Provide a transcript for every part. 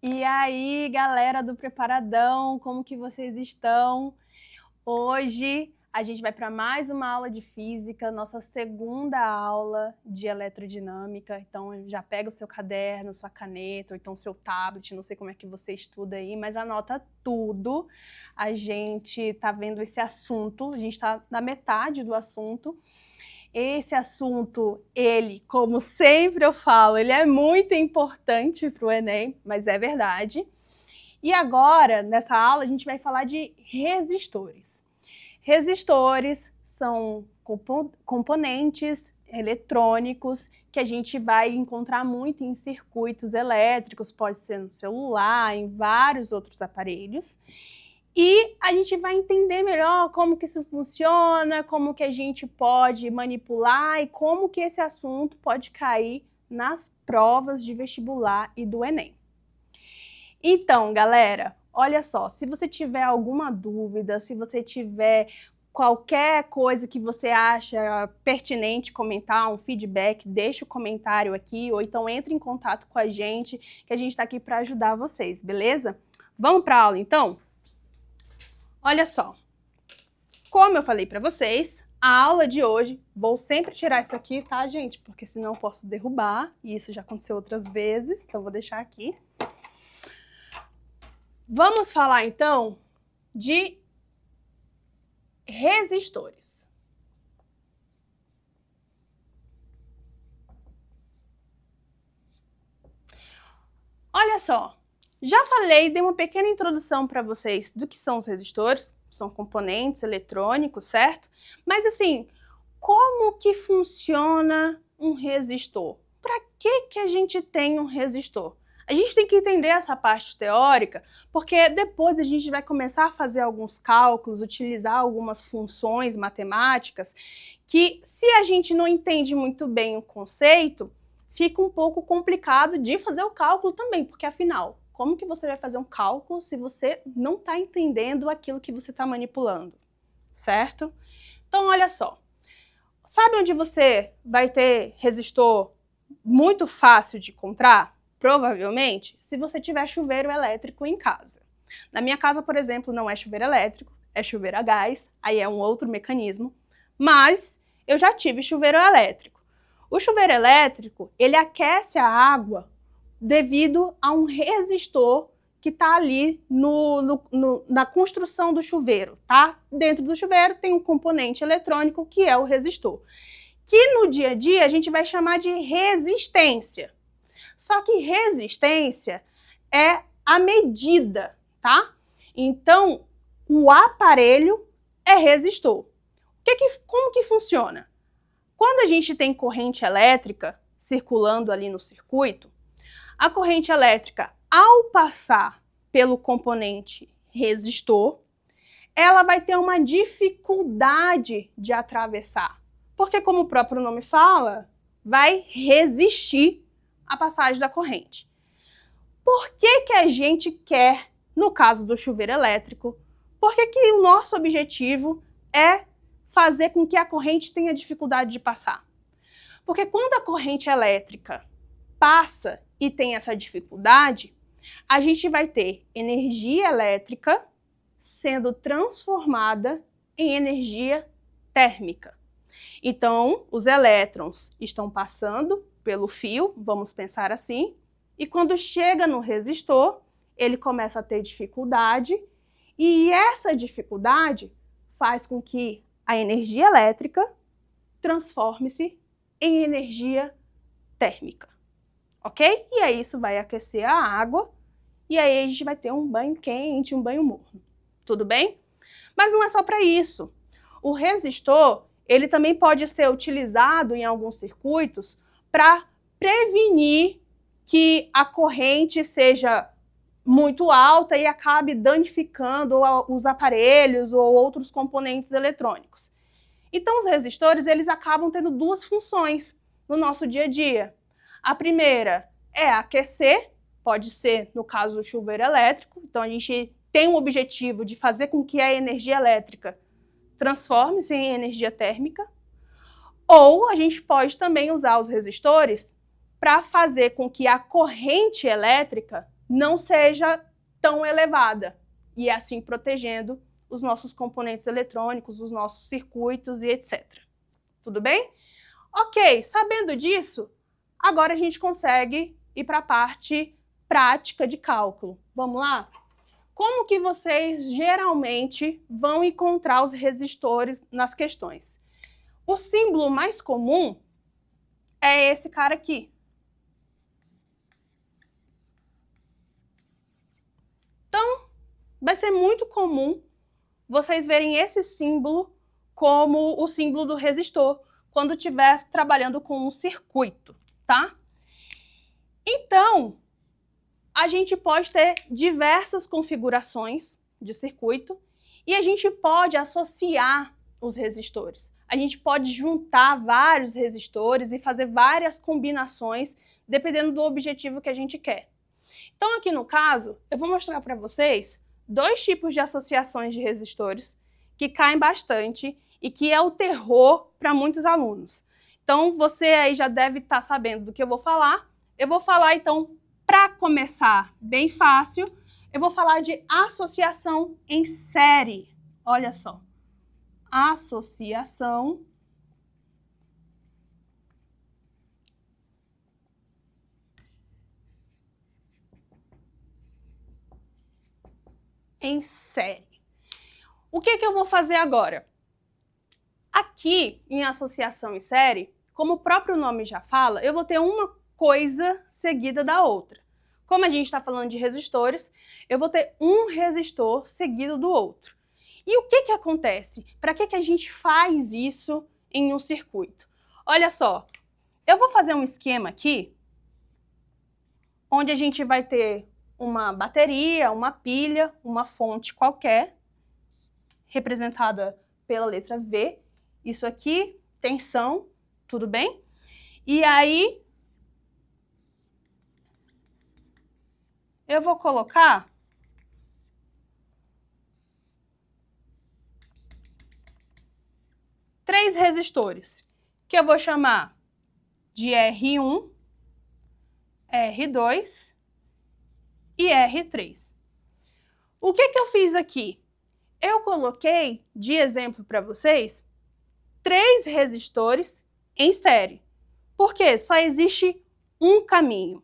E aí, galera do Preparadão, como que vocês estão? Hoje a gente vai para mais uma aula de física, nossa segunda aula de eletrodinâmica. Então já pega o seu caderno, sua caneta, ou então seu tablet, não sei como é que você estuda aí, mas anota tudo. A gente tá vendo esse assunto, a gente está na metade do assunto. Esse assunto, ele, como sempre eu falo, ele é muito importante para o Enem, mas é verdade. E agora, nessa aula, a gente vai falar de resistores. Resistores são componentes eletrônicos que a gente vai encontrar muito em circuitos elétricos, pode ser no celular, em vários outros aparelhos. E a gente vai entender melhor como que isso funciona, como que a gente pode manipular e como que esse assunto pode cair nas provas de vestibular e do Enem. Então, galera, olha só, se você tiver alguma dúvida, se você tiver qualquer coisa que você acha pertinente comentar, um feedback, deixa o comentário aqui, ou então entre em contato com a gente, que a gente está aqui para ajudar vocês, beleza? Vamos para a aula, então? Olha só, como eu falei para vocês, a aula de hoje, vou sempre tirar isso aqui, tá, gente? Porque senão eu posso derrubar, e isso já aconteceu outras vezes, então vou deixar aqui. Vamos falar, então, de resistores. Olha só, já falei, dei uma pequena introdução para vocês do que são os resistores, são componentes eletrônicos, certo? Mas assim, como que funciona um resistor? Para que a gente tem um resistor? A gente tem que entender essa parte teórica, porque depois a gente vai começar a fazer alguns cálculos, utilizar algumas funções matemáticas, que se a gente não entende muito bem o conceito, fica um pouco complicado de fazer o cálculo também, porque afinal, como que você vai fazer um cálculo se você não está entendendo aquilo que você está manipulando, certo? Então, olha só, sabe onde você vai ter resistor muito fácil de encontrar? Provavelmente, se você tiver chuveiro elétrico em casa. Na minha casa, por exemplo, não é chuveiro elétrico, é chuveiro a gás, aí é um outro mecanismo, mas eu já tive chuveiro elétrico. O chuveiro elétrico, ele aquece a água devido a um resistor que está ali na construção do chuveiro, tá? Dentro do chuveiro tem um componente eletrônico que é o resistor, que no dia a dia a gente vai chamar de resistência. Só que resistência é a medida, tá? Então, o aparelho é resistor. Como que funciona? Quando a gente tem corrente elétrica circulando ali no circuito, a corrente elétrica, ao passar pelo componente resistor, ela vai ter uma dificuldade de atravessar, porque como o próprio nome fala, vai resistir à passagem da corrente. Por que a gente quer, no caso do chuveiro elétrico, por que o nosso objetivo é fazer com que a corrente tenha dificuldade de passar? Porque quando a corrente elétrica passa e tem essa dificuldade, a gente vai ter energia elétrica sendo transformada em energia térmica. Então, os elétrons estão passando pelo fio, vamos pensar assim, e quando chega no resistor, ele começa a ter dificuldade, e essa dificuldade faz com que a energia elétrica transforme-se em energia térmica, ok? E aí isso vai aquecer a água, e aí a gente vai ter um banho quente, um banho morno, tudo bem? Mas não é só para isso. O resistor, ele também pode ser utilizado em alguns circuitos para prevenir que a corrente seja muito alta e acabe danificando os aparelhos ou outros componentes eletrônicos. Então, os resistores, eles acabam tendo duas funções no nosso dia a dia. A primeira é aquecer, pode ser no caso do chuveiro elétrico, então a gente tem o objetivo de fazer com que a energia elétrica transforme-se em energia térmica, ou a gente pode também usar os resistores para fazer com que a corrente elétrica não seja tão elevada, e assim protegendo os nossos componentes eletrônicos, os nossos circuitos e etc. Tudo bem? Ok, sabendo disso, agora a gente consegue ir para a parte prática de cálculo. Vamos lá? Como que vocês geralmente vão encontrar os resistores nas questões? O símbolo mais comum é esse cara aqui. Então, vai ser muito comum vocês verem esse símbolo como o símbolo do resistor quando estiver trabalhando com um circuito, tá? Então, a gente pode ter diversas configurações de circuito e a gente pode associar os resistores. A gente pode juntar vários resistores e fazer várias combinações dependendo do objetivo que a gente quer. Então, aqui no caso, eu vou mostrar para vocês dois tipos de associações de resistores que caem bastante e que é o terror para muitos alunos. Então, você aí já deve estar sabendo do que eu vou falar. Eu vou falar, então, para começar bem fácil, eu vou falar de associação em série. Olha só. Associação em série. O que eu vou fazer agora? Aqui, em associação em série, como o próprio nome já fala, eu vou ter uma coisa seguida da outra. Como a gente está falando de resistores, eu vou ter um resistor seguido do outro. E o que acontece? Para que a gente faz isso em um circuito? Olha só, eu vou fazer um esquema aqui, onde a gente vai ter uma bateria, uma pilha, uma fonte qualquer, representada pela letra V. Isso aqui, tensão, tudo bem? E aí, eu vou colocar três resistores, que eu vou chamar de R1, R2 e R3. O que eu fiz aqui? Eu coloquei, de exemplo para vocês, três resistores em série. Porque só existe um caminho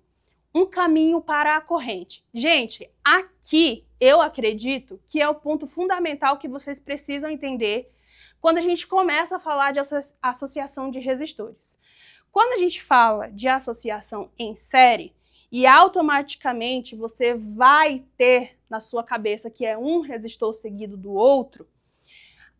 para a corrente. Gente, aqui eu acredito que é o ponto fundamental que vocês precisam entender quando a gente começa a falar de associação de resistores. Quando a gente fala de associação em série, e automaticamente você vai ter na sua cabeça que é um resistor seguido do outro,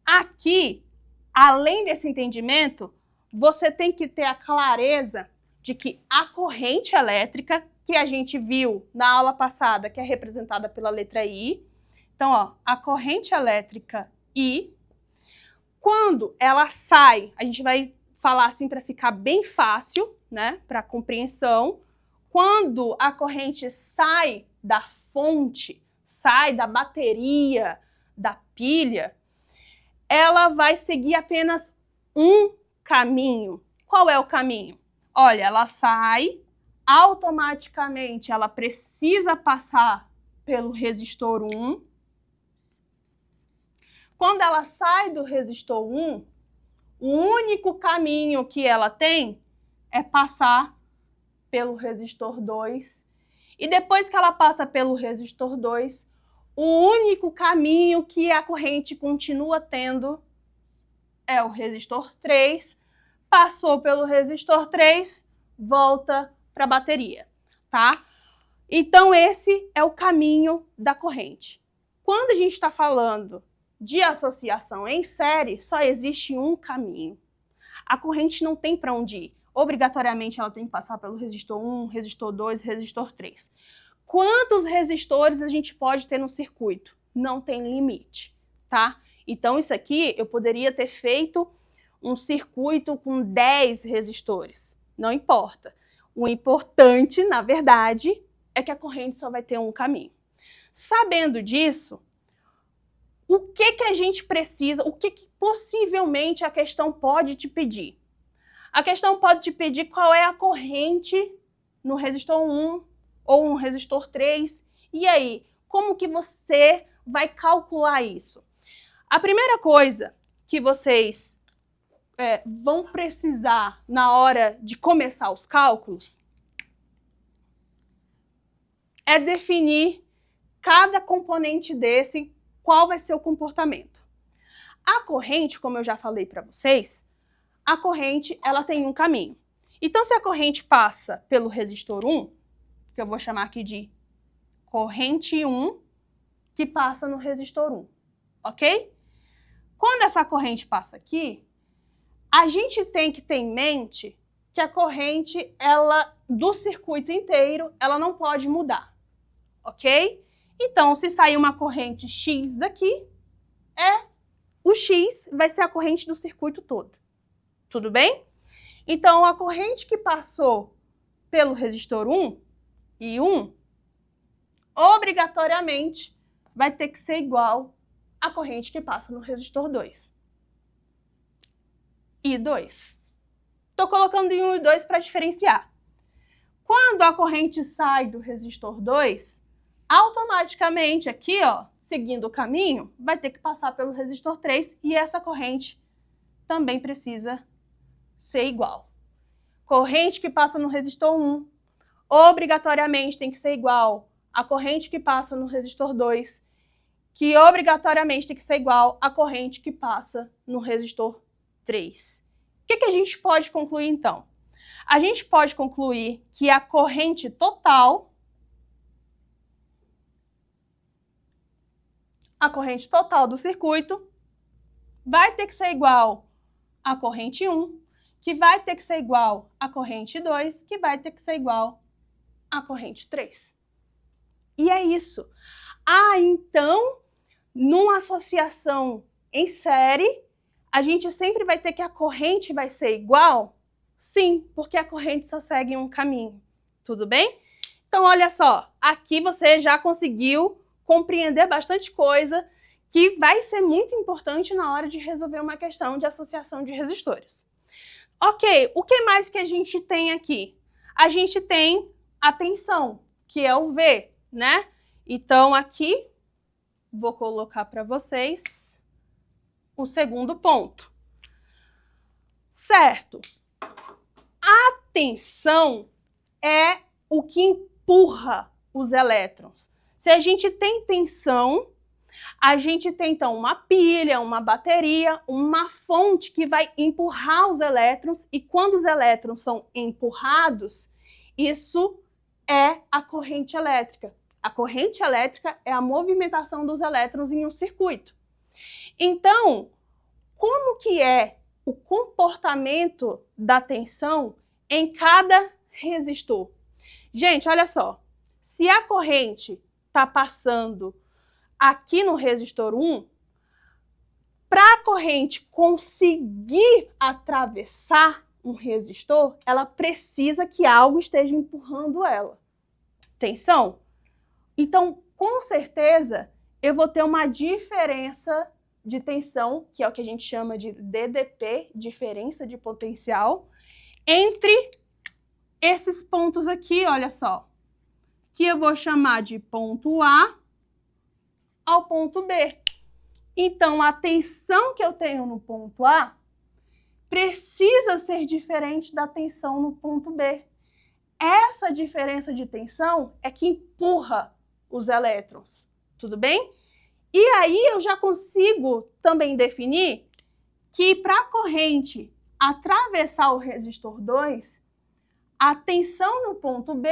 aqui, além desse entendimento, você tem que ter a clareza de que a corrente elétrica, que a gente viu na aula passada, que é representada pela letra I, então, ó, a corrente elétrica I, quando ela sai, a gente vai falar assim para ficar bem fácil, né, para compreensão. Quando a corrente sai da fonte, sai da bateria, da pilha, ela vai seguir apenas um caminho. Qual é o caminho? Olha, ela sai, automaticamente ela precisa passar pelo resistor 1. Quando ela sai do resistor 1, o único caminho que ela tem é passar pelo resistor 2. E depois que ela passa pelo resistor 2, o único caminho que a corrente continua tendo é o resistor 3. Passou pelo resistor 3, volta para a bateria, tá? Então, esse é o caminho da corrente. Quando a gente está falando de associação em série, só existe um caminho. A corrente não tem para onde ir. Obrigatoriamente, ela tem que passar pelo resistor 1, resistor 2, resistor 3. Quantos resistores a gente pode ter no circuito? Não tem limite, tá? Então, isso aqui, eu poderia ter feito um circuito com 10 resistores. Não importa. O importante, na verdade, é que a corrente só vai ter um caminho. Sabendo disso, o que a gente precisa, o que possivelmente a questão pode te pedir? A questão pode te pedir qual é a corrente no resistor 1, ou um resistor 3. E aí, como que você vai calcular isso? A primeira coisa que vocês vão precisar na hora de começar os cálculos é definir cada componente desse, qual vai ser o comportamento. A corrente, como eu já falei para vocês, a corrente ela tem um caminho. Então, se a corrente passa pelo resistor 1, que eu vou chamar aqui de corrente 1, que passa no resistor 1, ok? Quando essa corrente passa aqui, a gente tem que ter em mente que a corrente, do circuito inteiro, ela não pode mudar, ok? Então, se sair uma corrente X daqui, o X vai ser a corrente do circuito todo. Tudo bem? Então, a corrente que passou pelo resistor 1 e 1, obrigatoriamente, vai ter que ser igual à corrente que passa no resistor 2. E 2. Estou colocando em 1 e 2 para diferenciar. Quando a corrente sai do resistor 2, automaticamente aqui, ó, seguindo o caminho, vai ter que passar pelo resistor 3 e essa corrente também precisa ser igual. Corrente que passa no resistor 1, obrigatoriamente tem que ser igual à corrente que passa no resistor 2, que obrigatoriamente tem que ser igual à corrente que passa no resistor 3. O que a gente pode concluir, então? A gente pode concluir que a corrente total do circuito vai ter que ser igual à corrente 1, que vai ter que ser igual à corrente 2, que vai ter que ser igual à corrente 3. E é isso. Então, numa associação em série, a gente sempre vai ter que a corrente vai ser igual? Sim, porque a corrente só segue um caminho. Tudo bem? Então, olha só, aqui você já conseguiu compreender bastante coisa que vai ser muito importante na hora de resolver uma questão de associação de resistores. Ok, o que mais que a gente tem aqui? A gente tem a tensão, que é o V, né? Então, aqui, vou colocar para vocês o segundo ponto. Certo. A tensão é o que empurra os elétrons. Se a gente tem tensão, a gente tem, então, uma pilha, uma bateria, uma fonte que vai empurrar os elétrons, e quando os elétrons são empurrados, isso é a corrente elétrica. A corrente elétrica é a movimentação dos elétrons em um circuito. Então, como que é o comportamento da tensão em cada resistor? Gente, olha só, se a corrente está passando aqui no resistor 1, para a corrente conseguir atravessar um resistor, ela precisa que algo esteja empurrando ela. Tensão? Então, com certeza, eu vou ter uma diferença de tensão, que é o que a gente chama de DDP, diferença de potencial, entre esses pontos aqui, olha só, que eu vou chamar de ponto A ao ponto B. Então, a tensão que eu tenho no ponto A precisa ser diferente da tensão no ponto B. Essa diferença de tensão é que empurra os elétrons, tudo bem? E aí eu já consigo também definir que para a corrente atravessar o resistor 2, a tensão no ponto B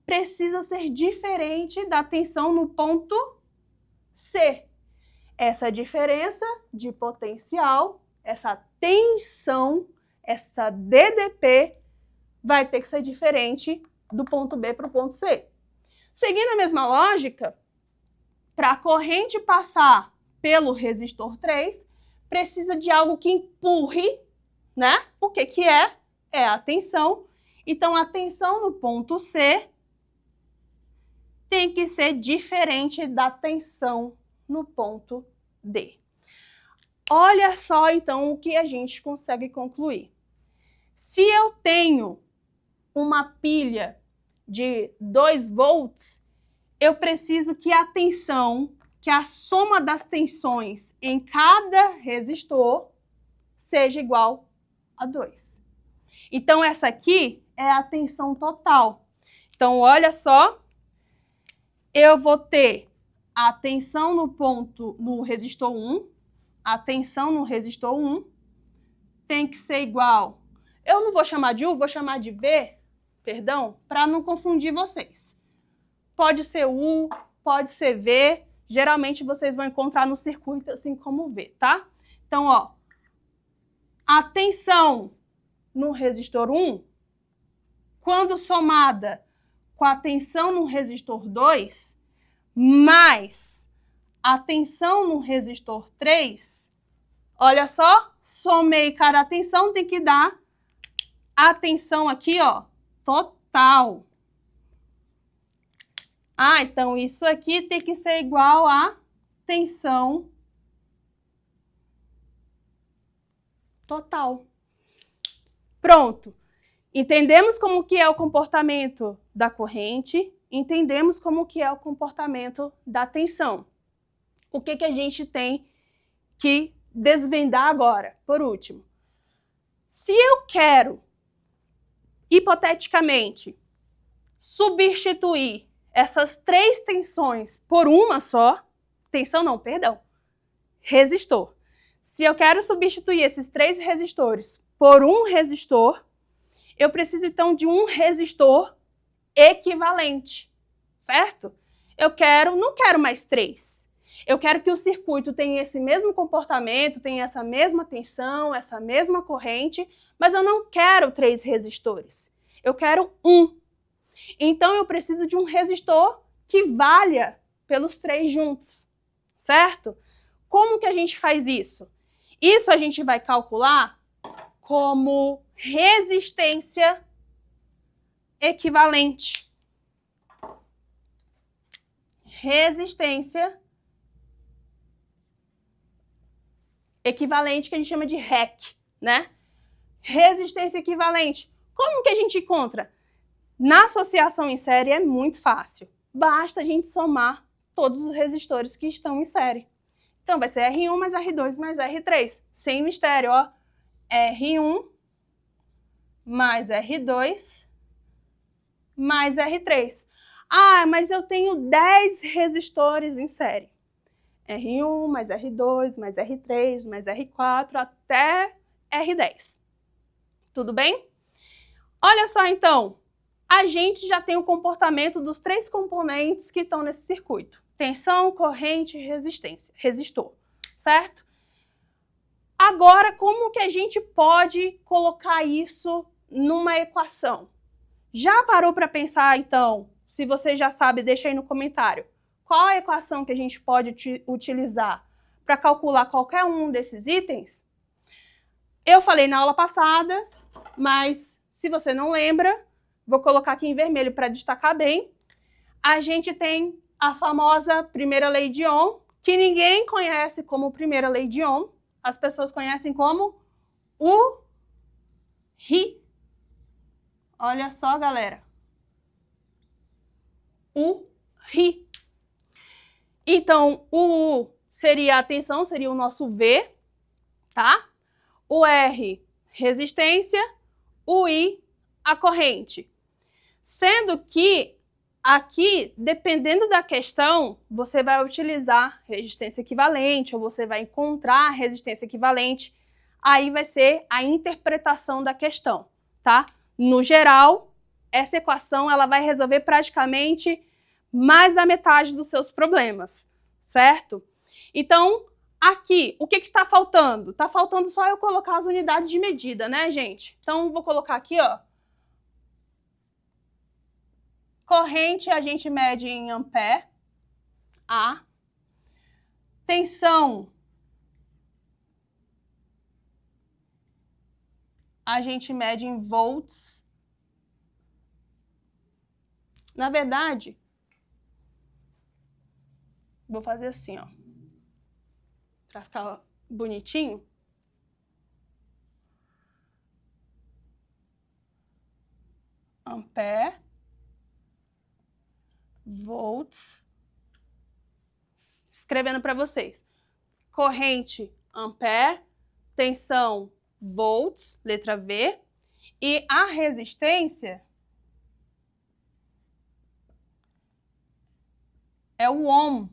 precisa ser diferente da tensão no ponto C. Essa diferença de potencial, essa tensão, essa DDP, vai ter que ser diferente do ponto B para o ponto C. Seguindo a mesma lógica, para a corrente passar pelo resistor 3, precisa de algo que empurre, né? O que é? É a tensão. Então, a tensão no ponto C tem que ser diferente da tensão no ponto D. Olha só, então, o que a gente consegue concluir. Se eu tenho uma pilha de 2 volts, eu preciso que a tensão, que a soma das tensões em cada resistor seja igual a 2. Então, essa aqui é a tensão total. Então, olha só, eu vou ter a tensão no resistor 1, a tensão no resistor 1 tem que ser igual. Eu não vou chamar de U, vou chamar de V, perdão, para não confundir vocês. Pode ser U, pode ser V, geralmente vocês vão encontrar no circuito assim como V, tá? Então, ó, a tensão no resistor 1, quando somada com a tensão no resistor 2, mais a tensão no resistor 3, olha só, somei cada tensão, tem que dar a tensão aqui, ó, total. Ah, então isso aqui tem que ser igual a tensão total. Pronto. Entendemos como que é o comportamento da corrente, entendemos como que é o comportamento da tensão. O que a gente tem que desvendar agora, por último? Se eu quero, hipoteticamente, substituir essas 3 tensões por uma só, tensão não, perdão, resistor. Se eu quero substituir esses 3 resistores por um resistor, eu preciso então de um resistor equivalente, certo? Não quero mais 3. Eu quero que o circuito tenha esse mesmo comportamento, tenha essa mesma tensão, essa mesma corrente, mas eu não quero 3 resistores. Eu quero um. Então, eu preciso de um resistor que valha pelos 3 juntos, certo? Como que a gente faz isso? Isso a gente vai calcular como resistência equivalente. Resistência equivalente, que a gente chama de REC, né? Resistência equivalente. Como que a gente encontra? Na associação em série é muito fácil. Basta a gente somar todos os resistores que estão em série. Então, vai ser R1 mais R2 mais R3. Sem mistério, ó. R1 mais R2 mais R3. Ah, mas eu tenho 10 resistores em série. R1 mais R2 mais R3 mais R4 até R10. Tudo bem? Olha só, então. A gente já tem o comportamento dos 3 componentes que estão nesse circuito. Tensão, corrente e resistência, resistor, certo? Agora, como que a gente pode colocar isso numa equação? Já parou para pensar, então? Se você já sabe, deixa aí no comentário. Qual a equação que a gente pode utilizar para calcular qualquer um desses itens? Eu falei na aula passada, mas se você não lembra, vou colocar aqui em vermelho para destacar bem. A gente tem a famosa primeira lei de Ohm, que ninguém conhece como primeira lei de Ohm. As pessoas conhecem como o Ri. Olha só, galera. O Ri. Então, o U seria a tensão, seria o nosso V, tá? O R, resistência. O I, a corrente. Sendo que aqui, dependendo da questão, você vai utilizar resistência equivalente ou você vai encontrar resistência equivalente. Aí vai ser a interpretação da questão, tá? No geral, essa equação ela vai resolver praticamente mais da metade dos seus problemas, certo? Então, aqui, o que está faltando? Está faltando só eu colocar as unidades de medida, né, gente? Então, vou colocar aqui, ó. Corrente a gente mede em ampere, A. Tensão a gente mede em volts. Na verdade, vou fazer assim, ó, para ficar bonitinho. Ampere volts. Escrevendo para vocês. Corrente, ampere. Tensão, volts, letra V. E a resistência é o ohm.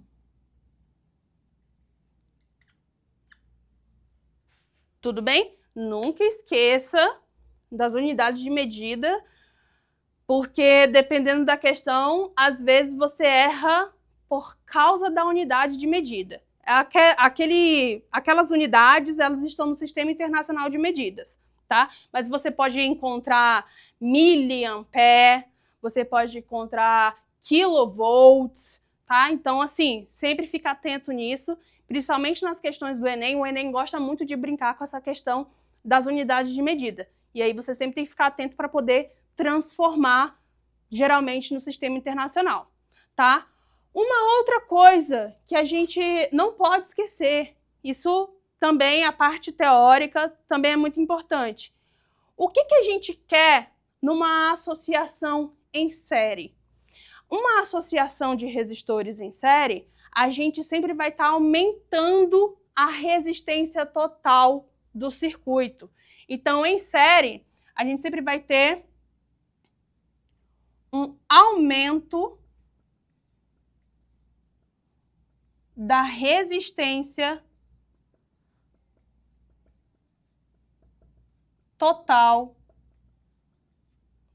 Tudo bem? Nunca esqueça das unidades de medida, porque dependendo da questão, às vezes você erra por causa da unidade de medida. Aquelas unidades, elas estão no Sistema Internacional de Medidas, tá? Mas você pode encontrar miliampere, você pode encontrar kilovolts, tá? Então, assim, sempre fica atento nisso, principalmente nas questões do Enem. O Enem gosta muito de brincar com essa questão das unidades de medida. E aí você sempre tem que ficar atento para poder transformar, geralmente, no Sistema Internacional, tá? Uma outra coisa que a gente não pode esquecer, isso também, a parte teórica, também é muito importante. O que a gente quer numa associação em série? Uma associação de resistores em série, a gente sempre vai estar aumentando a resistência total do circuito. Então, em série, a gente sempre vai ter um aumento da resistência total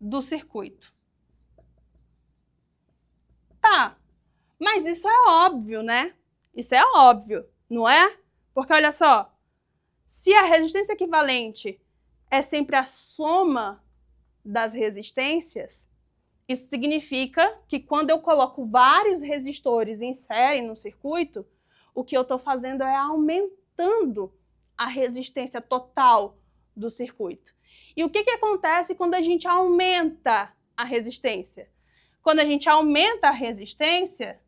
do circuito. Tá, mas isso é óbvio, né? Isso é óbvio, não é? Porque olha só, se a resistência equivalente é sempre a soma das resistências, isso significa que quando eu coloco vários resistores em série no circuito, o que eu estou fazendo é aumentando a resistência total do circuito. E o que acontece quando a gente aumenta a resistência? Quando a gente aumenta a resistência,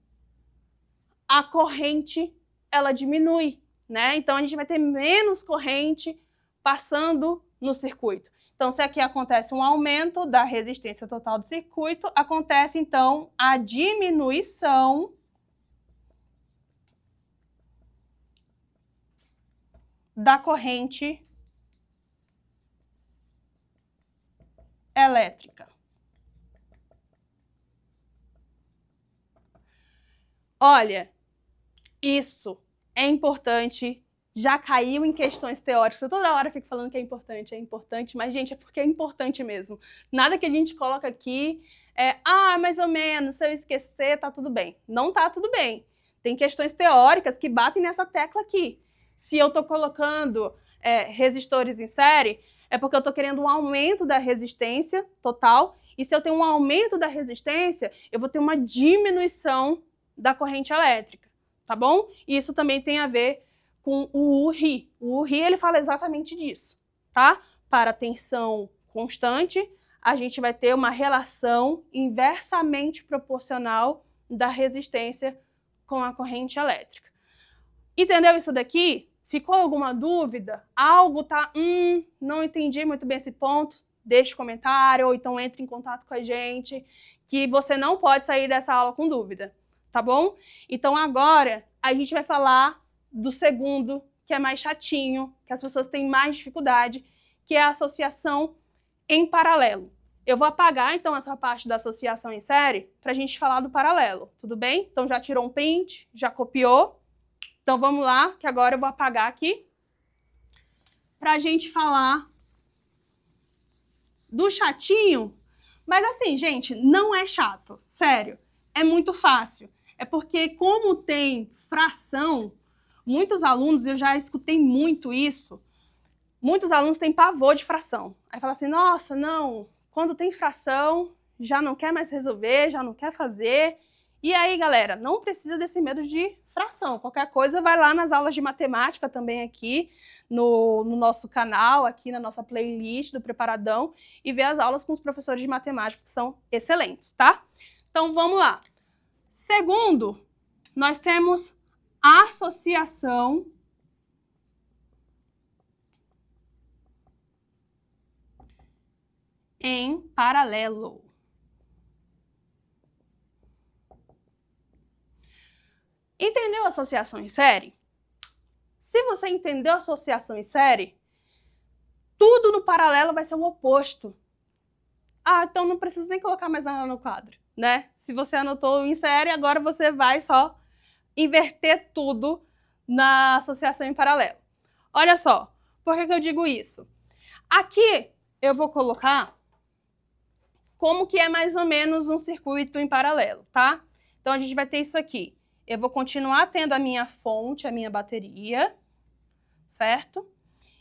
a corrente ela diminui, né? Então a gente vai ter menos corrente passando no circuito. Então, se aqui acontece um aumento da resistência total do circuito, acontece então a diminuição da corrente elétrica. Olha, isso é importante, já caiu em questões teóricas. Eu toda hora fico falando que é importante, mas, gente, é porque é importante mesmo. Nada que a gente coloca aqui mais ou menos, se eu esquecer, tá tudo bem. Não tá tudo bem. Tem questões teóricas que batem nessa tecla aqui. Se eu tô colocando resistores em série, é porque eu tô querendo um aumento da resistência total, e se eu tenho um aumento da resistência, eu vou ter uma diminuição da corrente elétrica, tá bom? E isso também tem a ver com o URI. O URI, ele fala exatamente disso, tá? Para tensão constante, a gente vai ter uma relação inversamente proporcional da resistência com a corrente elétrica. Entendeu isso daqui? Ficou alguma dúvida? Algo tá... não entendi muito bem esse ponto? Deixe comentário, ou então entre em contato com a gente, que você não pode sair dessa aula com dúvida, tá bom? Então agora a gente vai falar do segundo, que é mais chatinho, que as pessoas têm mais dificuldade, que é a associação em paralelo. Eu vou apagar, então, essa parte da associação em série para a gente falar do paralelo, tudo bem? Então já tirou um print, já copiou. Então vamos lá, que agora eu vou apagar aqui para a gente falar do chatinho. Mas assim, gente, não é chato, sério. É muito fácil. É porque como tem fração, muitos alunos, eu já escutei muito isso, muitos alunos têm pavor de fração. Aí fala assim, nossa, não, quando tem fração, já não quer mais resolver, já não quer fazer. E aí, galera, não precisa desse medo de fração. Qualquer coisa, vai lá nas aulas de matemática também aqui, no nosso canal, aqui na nossa playlist do Preparadão, e ver as aulas com os professores de matemática, que são excelentes, tá? Então, vamos lá. Segundo, nós temos associação em paralelo. Entendeu a associação em série? Se você entendeu a associação em série, tudo no paralelo vai ser o oposto. Ah, então não precisa nem colocar mais nada no quadro, né? Se você anotou em série, agora você vai só inverter tudo na associação em paralelo. Olha só, por que eu digo isso? Aqui eu vou colocar como que é mais ou menos um circuito em paralelo, tá? Então a gente vai ter isso aqui. Eu vou continuar tendo a minha fonte, a minha bateria, certo?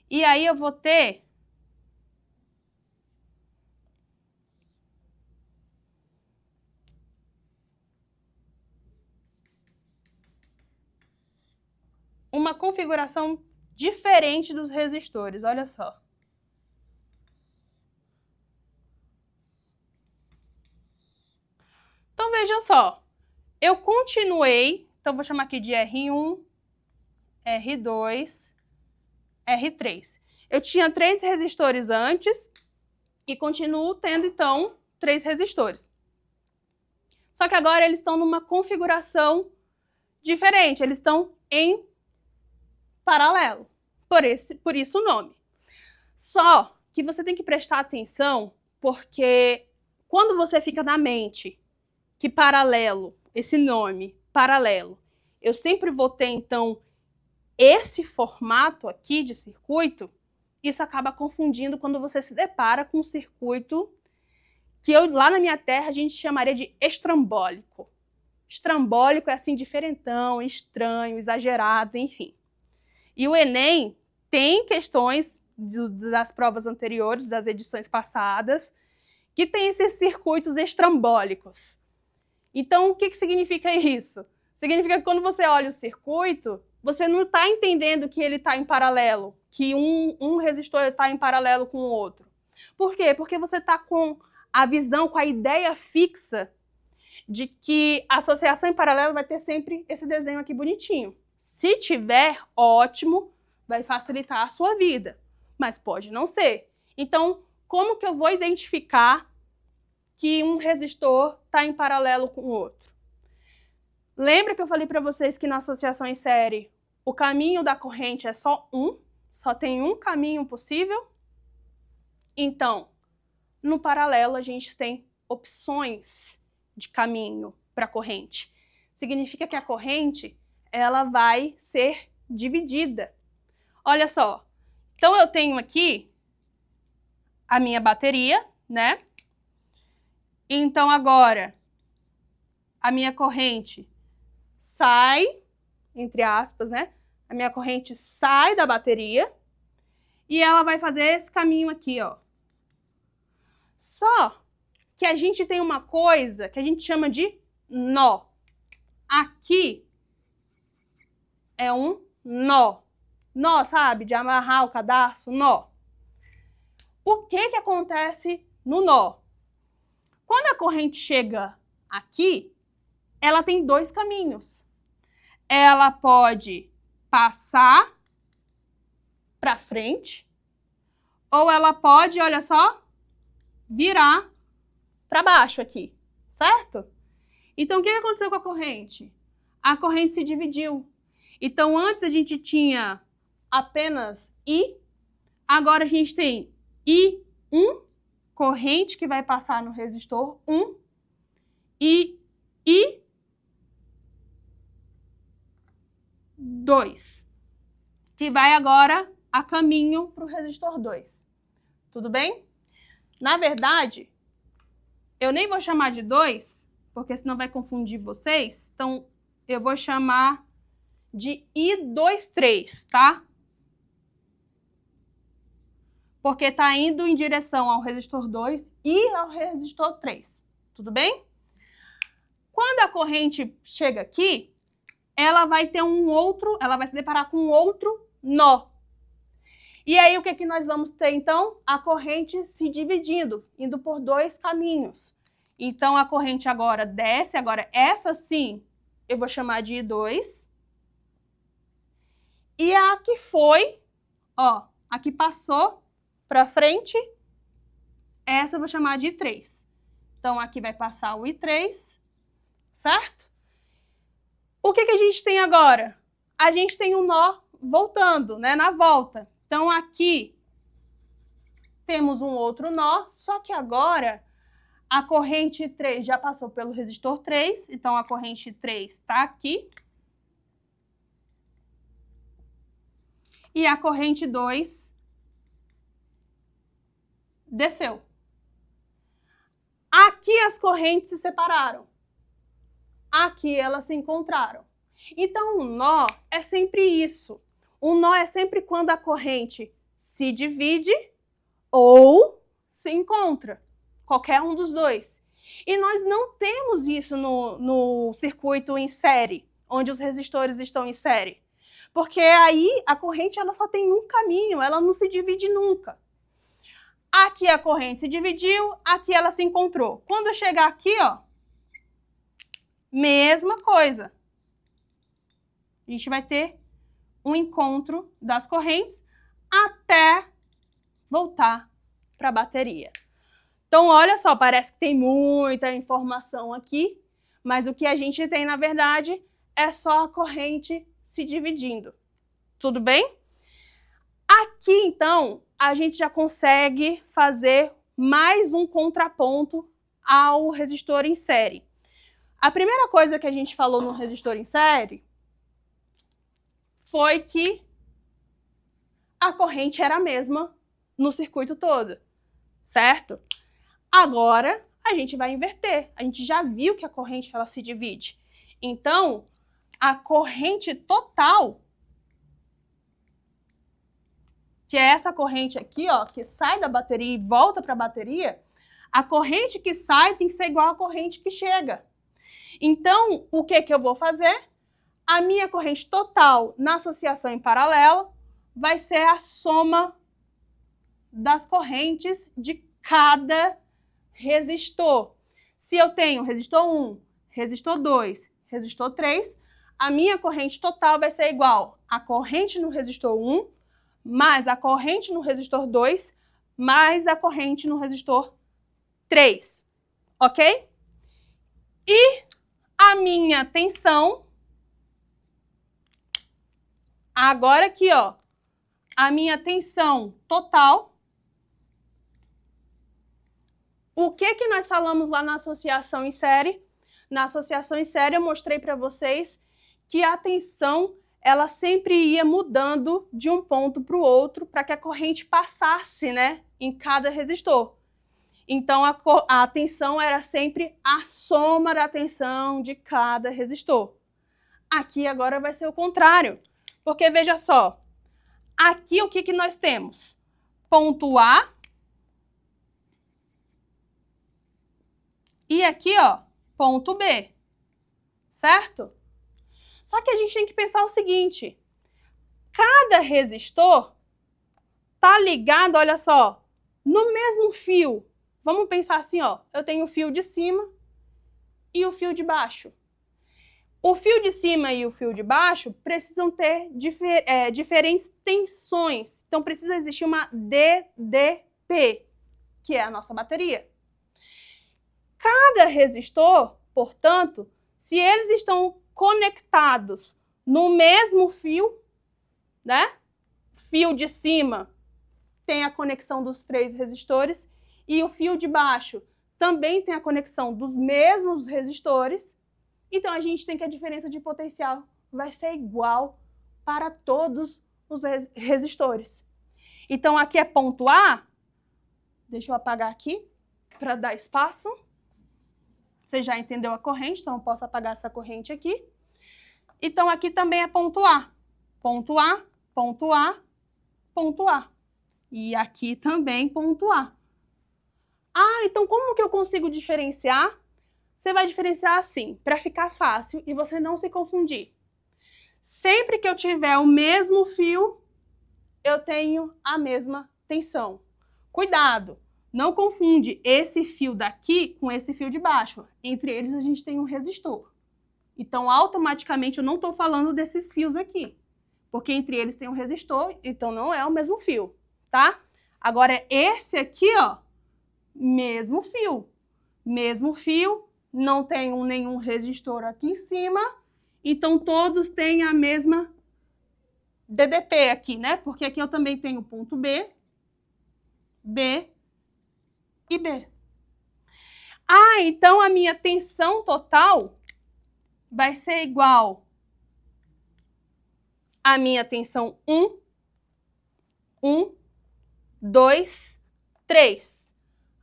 E aí eu vou ter uma configuração diferente dos resistores, olha só. Então veja só, eu continuei, então vou chamar aqui de R1, R2, R3. Eu tinha 3 resistores antes e continuo tendo, então, 3 resistores. Só que agora eles estão numa configuração diferente, eles estão em paralelo, por isso o nome. Só que você tem que prestar atenção, porque quando você fica na mente que paralelo, esse nome, paralelo, eu sempre vou ter, então, esse formato aqui de circuito, isso acaba confundindo quando você se depara com um circuito que lá na minha terra a gente chamaria de estrambólico. Estrambólico é assim, diferentão, estranho, exagerado, enfim. E o Enem tem questões das provas anteriores, das edições passadas, que tem esses circuitos estrambólicos. Então, o que significa isso? Significa que quando você olha o circuito, você não está entendendo que ele está em paralelo, que um resistor está em paralelo com o outro. Por quê? Porque você está com a visão, com a ideia fixa de que a associação em paralelo vai ter sempre esse desenho aqui bonitinho. Se tiver, ótimo, vai facilitar a sua vida, mas pode não ser. Então, como que eu vou identificar que um resistor está em paralelo com o outro? Lembra que eu falei para vocês que na associação em série o caminho da corrente é só tem um caminho possível? Então, no paralelo a gente tem opções de caminho para a corrente. Significa que a corrente ela vai ser dividida. Olha só, então eu tenho aqui a minha bateria, né? Então agora a minha corrente sai, entre aspas, né? A minha corrente sai da bateria e ela vai fazer esse caminho aqui, ó. Só que a gente tem uma coisa que a gente chama de nó. Aqui é um nó. Nó, sabe? De amarrar o cadarço, nó. O que acontece no nó? Quando a corrente chega aqui, ela tem 2 caminhos. Ela pode passar para frente ou ela pode, olha só, virar para baixo aqui, certo? Então, o que aconteceu com a corrente? A corrente se dividiu. Então, antes a gente tinha apenas I, agora a gente tem I1, corrente que vai passar no resistor 1, e I2, que vai agora a caminho para o resistor 2. Tudo bem? Na verdade, eu nem vou chamar de 2, porque senão vai confundir vocês. Então, eu vou chamar de I23, tá? Porque está indo em direção ao resistor 2 e ao resistor 3. Tudo bem? Quando a corrente chega aqui, ela vai ter ela vai se deparar com um outro nó. E aí, o que nós vamos ter, então? A corrente se dividindo, indo por 2 caminhos. Então, a corrente agora desce, agora essa sim, eu vou chamar de I2. E a que foi, ó, a que passou para frente, essa eu vou chamar de I3. Então, aqui vai passar o I3, certo? O que a gente tem agora? A gente tem um nó voltando, né, na volta. Então, aqui temos um outro nó, só que agora a corrente 3 já passou pelo resistor 3, então a corrente 3 está aqui. E a corrente 2 desceu. Aqui as correntes se separaram. Aqui elas se encontraram. Então, o nó é sempre isso. O nó é sempre quando a corrente se divide ou se encontra. Qualquer um dos dois. E nós não temos isso no circuito em série, onde os resistores estão em série. Porque aí a corrente ela só tem um caminho, ela não se divide nunca. Aqui a corrente se dividiu, aqui ela se encontrou. Quando eu chegar aqui, ó, mesma coisa. A gente vai ter um encontro das correntes até voltar para a bateria. Então, olha só, parece que tem muita informação aqui, mas o que a gente tem, na verdade, é só a corrente se dividindo. Tudo bem? Aqui, então, a gente já consegue fazer mais um contraponto ao resistor em série. A primeira coisa que a gente falou no resistor em série foi que a corrente era a mesma no circuito todo, certo? Agora, a gente vai inverter. A gente já viu que a corrente ela se divide. Então, a corrente total, que é essa corrente aqui, ó, que sai da bateria e volta para a bateria, a corrente que sai tem que ser igual à corrente que chega. Então, o que eu vou fazer? A minha corrente total na associação em paralelo vai ser a soma das correntes de cada resistor. Se eu tenho resistor 1, resistor 2, resistor 3, a minha corrente total vai ser igual à corrente no resistor 1, mais a corrente no resistor 2, mais a corrente no resistor 3. Ok? E a minha tensão, agora aqui, ó, a minha tensão total. O que nós falamos lá na associação em série? Na associação em série eu mostrei para vocês que a tensão ela sempre ia mudando de um ponto para o outro para que a corrente passasse, né, em cada resistor. Então a tensão era sempre a soma da tensão de cada resistor. Aqui agora vai ser o contrário, porque veja só, aqui o que nós temos? Ponto A. E aqui, ó, ponto B, certo? Só que a gente tem que pensar o seguinte, cada resistor tá ligado, olha só, no mesmo fio. Vamos pensar assim, ó, eu tenho o fio de cima e o fio de baixo. O fio de cima e o fio de baixo precisam ter diferentes tensões. Então, precisa existir uma DDP, que é a nossa bateria. Cada resistor, portanto, se eles estão conectados no mesmo fio, né? Fio de cima tem a conexão dos 3 resistores e o fio de baixo também tem a conexão dos mesmos resistores. Então, a gente tem que a diferença de potencial vai ser igual para todos os resistores. Então, aqui é ponto A. Deixa eu apagar aqui para dar espaço. Você já entendeu a corrente, então eu posso apagar essa corrente aqui. Então, aqui também é ponto A. Ponto A, ponto A, ponto A. E aqui também ponto A. Ah, então como que eu consigo diferenciar? Você vai diferenciar assim, para ficar fácil e você não se confundir. Sempre que eu tiver o mesmo fio, eu tenho a mesma tensão. Cuidado! Não confunde esse fio daqui com esse fio de baixo. Entre eles a gente tem um resistor. Então, automaticamente, eu não estou falando desses fios aqui. Porque entre eles tem um resistor, então não é o mesmo fio, tá? Agora, esse aqui, ó, mesmo fio. Mesmo fio, não tem nenhum resistor aqui em cima Então, todos têm a mesma DDP aqui, né? Porque aqui eu também tenho ponto B, B e B. Ah, então a minha tensão total vai ser igual à minha tensão 1, 2, 3.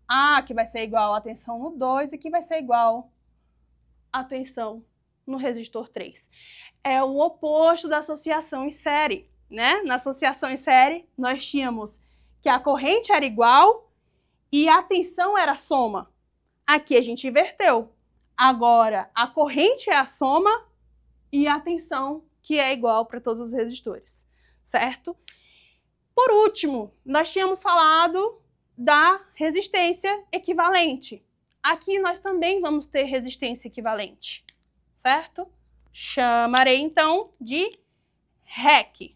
Ah, que vai ser igual à tensão no 2 e que vai ser igual à tensão no resistor 3. É o oposto da associação em série, né? Na associação em série, nós tínhamos que a corrente era igual e a tensão era a soma. Aqui a gente inverteu. Agora, a corrente é a soma e a tensão que é igual para todos os resistores, certo? Por último, nós tínhamos falado da resistência equivalente. Aqui nós também vamos ter resistência equivalente, certo? Chamarei, então, de REC.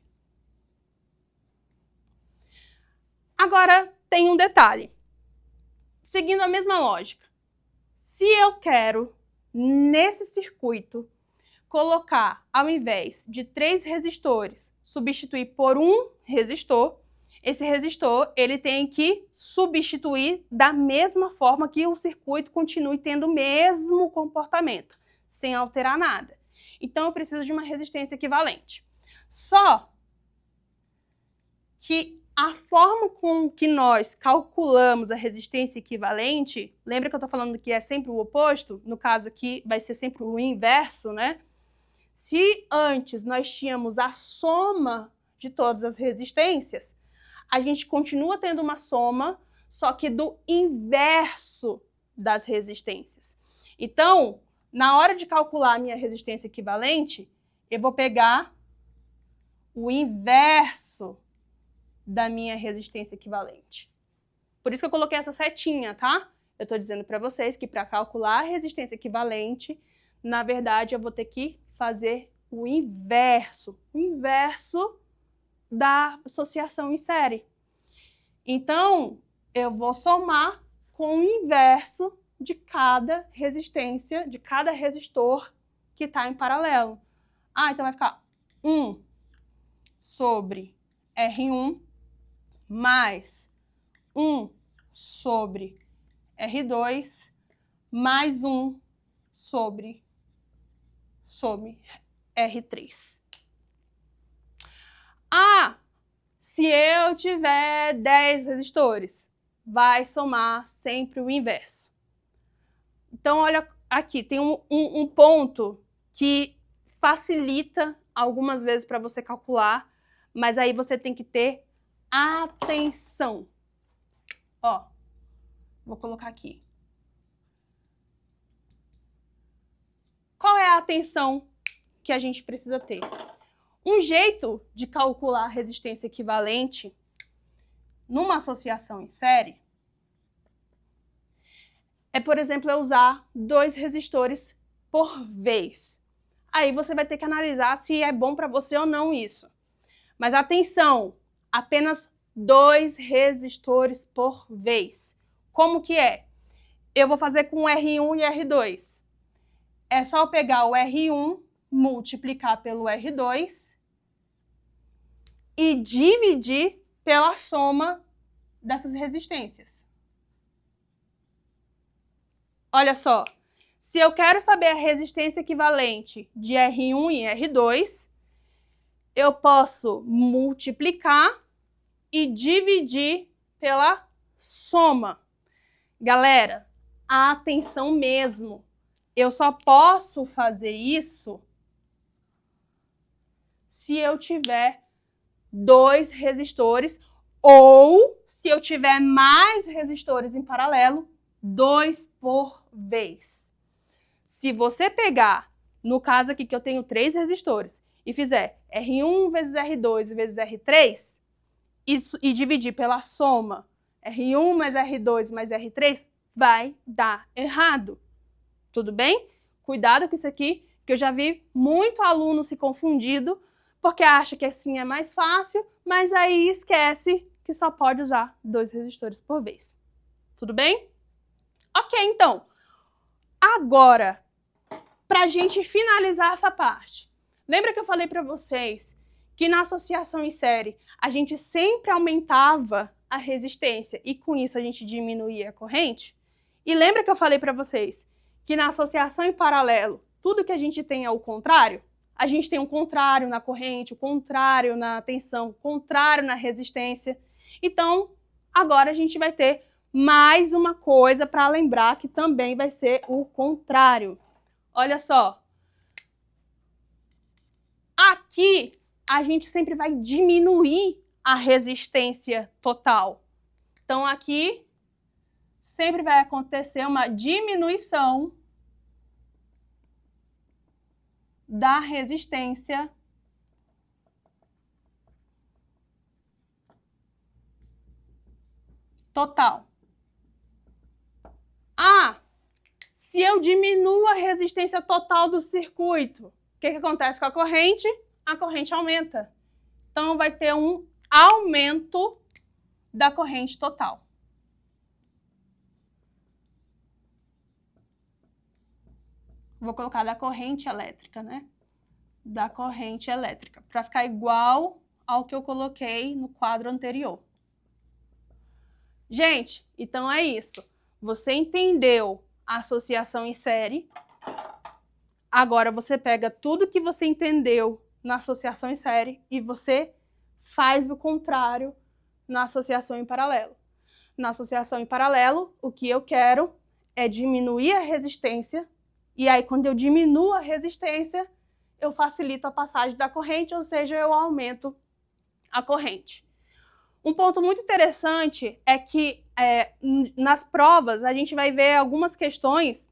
Agora, tem um detalhe. Seguindo a mesma lógica. Se eu quero, nesse circuito, colocar, ao invés de 3 resistores, substituir por um resistor, esse resistor ele tem que substituir da mesma forma que o circuito continue tendo o mesmo comportamento, sem alterar nada. Então, eu preciso de uma resistência equivalente. Só que a forma com que nós calculamos a resistência equivalente, lembra que eu estou falando que é sempre o oposto? No caso aqui, vai ser sempre o inverso, né? Se antes nós tínhamos a soma de todas as resistências, a gente continua tendo uma soma, só que do inverso das resistências. Então, na hora de calcular a minha resistência equivalente, eu vou pegar o inverso da minha resistência equivalente. Por isso que eu coloquei essa setinha, tá? Eu estou dizendo para vocês que para calcular a resistência equivalente, na verdade, eu vou ter que fazer o inverso da associação em série. Então, eu vou somar com o inverso de cada resistência, de cada resistor que está em paralelo. Ah, então vai ficar 1 sobre R1 mais 1 sobre R2 mais 1 sobre R3. Ah, se eu tiver 10 resistores, vai somar sempre o inverso. Então, olha aqui, tem um ponto que facilita algumas vezes para você calcular, mas aí você tem que ter atenção. Ó, vou colocar aqui. Qual é a atenção que a gente precisa ter? Um jeito de calcular a resistência equivalente numa associação em série é, por exemplo, eu usar 2 resistores por vez. Aí você vai ter que analisar se é bom para você ou não isso. Mas atenção, apenas 2 resistores por vez. Como que é? Eu vou fazer com R1 e R2. É só eu pegar o R1, multiplicar pelo R2 e dividir pela soma dessas resistências. Olha só, se eu quero saber a resistência equivalente de R1 e R2, eu posso multiplicar e dividir pela soma. Galera, atenção mesmo. Eu só posso fazer isso se eu tiver 2 resistores ou se eu tiver mais resistores em paralelo, 2 por vez. Se você pegar, no caso aqui que eu tenho 3 resistores, e fizer R1 vezes R2 vezes R3, e dividir pela soma R1 mais R2 mais R3, vai dar errado. Tudo bem? Cuidado com isso aqui, que eu já vi muito aluno se confundido, porque acha que assim é mais fácil, mas aí esquece que só pode usar 2 resistores por vez. Tudo bem? Ok, então. Agora, para para a gente finalizar essa parte, lembra que eu falei para vocês que na associação em série a gente sempre aumentava a resistência e com isso a gente diminuía a corrente? E lembra que eu falei para vocês que na associação em paralelo, tudo que a gente tem é o contrário? A gente tem um contrário na corrente, o contrário na tensão, o contrário na resistência. Então, agora a gente vai ter mais uma coisa para lembrar que também vai ser o contrário. Olha só. Aqui, a gente sempre vai diminuir a resistência total. Então, aqui, sempre vai acontecer uma diminuição da resistência total. Se eu diminuo a resistência total do circuito, o que acontece com a corrente? A corrente aumenta. Então, vai ter um aumento da corrente total. Vou colocar da corrente elétrica, né? Da corrente elétrica, para ficar igual ao que eu coloquei no quadro anterior. Gente, então é isso. Você entendeu a associação em série. Agora você pega tudo que você entendeu na associação em série e você faz o contrário na associação em paralelo. Na associação em paralelo, o que eu quero é diminuir a resistência. E aí, quando eu diminuo a resistência, eu facilito a passagem da corrente, ou seja, eu aumento a corrente. Um ponto muito interessante é que nas provas a gente vai ver algumas questões,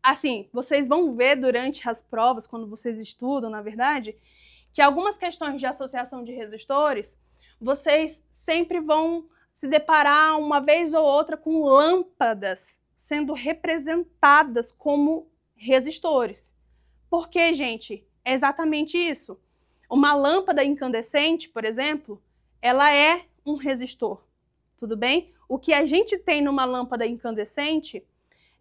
assim, vocês vão ver durante as provas, quando vocês estudam, na verdade, que algumas questões de associação de resistores, vocês sempre vão se deparar uma vez ou outra com lâmpadas sendo representadas como resistores. Por quê, gente? É exatamente isso. Uma lâmpada incandescente, por exemplo, ela é um resistor, tudo bem? O que a gente tem numa lâmpada incandescente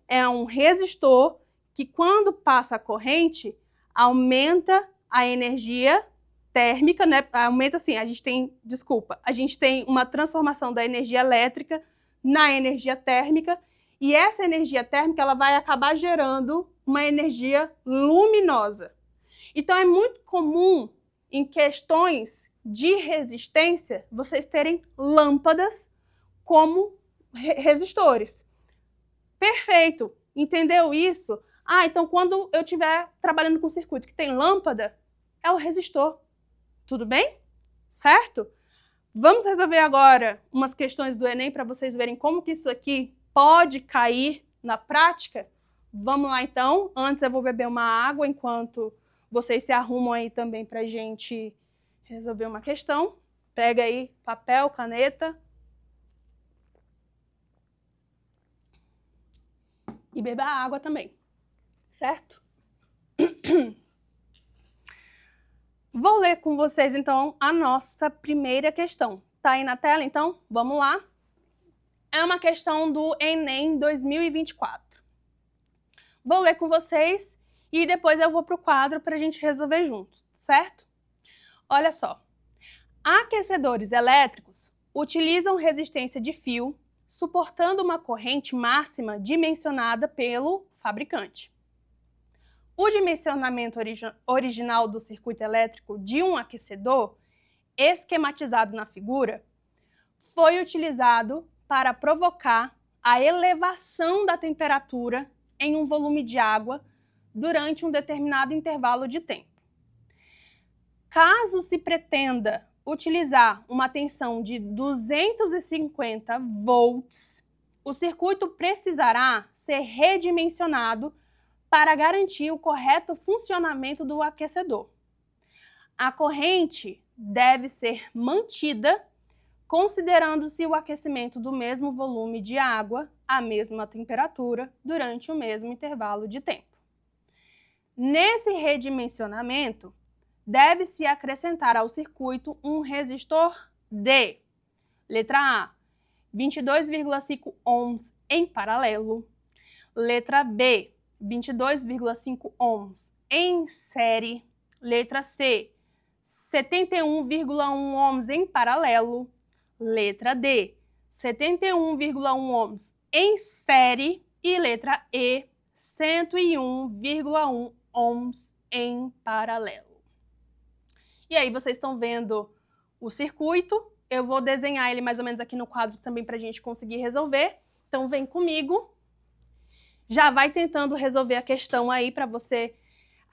é um resistor que, quando passa a corrente, aumenta a energia térmica, né? Aumenta assim, a gente tem uma transformação da energia elétrica na energia térmica, e essa energia térmica ela vai acabar gerando uma energia luminosa. Então é muito comum em questões de resistência vocês terem lâmpadas como resistores. Perfeito, entendeu isso? Então quando eu estiver trabalhando com circuito que tem lâmpada, é o resistor. Tudo bem? Certo? Vamos resolver agora umas questões do Enem para vocês verem como que isso aqui pode cair na prática? Vamos lá então. Antes eu vou beber uma água enquanto vocês se arrumam aí também para a gente resolver uma questão. Pega aí papel, caneta. E beba água também, certo? Vou ler com vocês, então, a nossa primeira questão. Tá aí na tela, então? Vamos lá. É uma questão do Enem 2024. Vou ler com vocês e depois eu vou para o quadro para a gente resolver juntos, certo? Olha só. Aquecedores elétricos utilizam resistência de fio suportando uma corrente máxima dimensionada pelo fabricante. O dimensionamento original do circuito elétrico de um aquecedor, esquematizado na figura, foi utilizado para provocar a elevação da temperatura em um volume de água durante um determinado intervalo de tempo. Caso se pretenda utilizar uma tensão de 250 volts, o circuito precisará ser redimensionado para garantir o correto funcionamento do aquecedor. A corrente deve ser mantida considerando-se o aquecimento do mesmo volume de água à mesma temperatura durante o mesmo intervalo de tempo. Nesse redimensionamento, deve-se acrescentar ao circuito um resistor de, letra A, 22,5 ohms em paralelo, letra B, 22,5 ohms em série. Letra C, 71,1 ohms em paralelo. Letra D, 71,1 ohms em série. E letra E, 101,1 ohms em paralelo. E aí vocês estão vendo o circuito. Eu vou desenhar ele mais ou menos aqui no quadro também para a gente conseguir resolver. Então vem comigo. Já vai tentando resolver a questão aí para você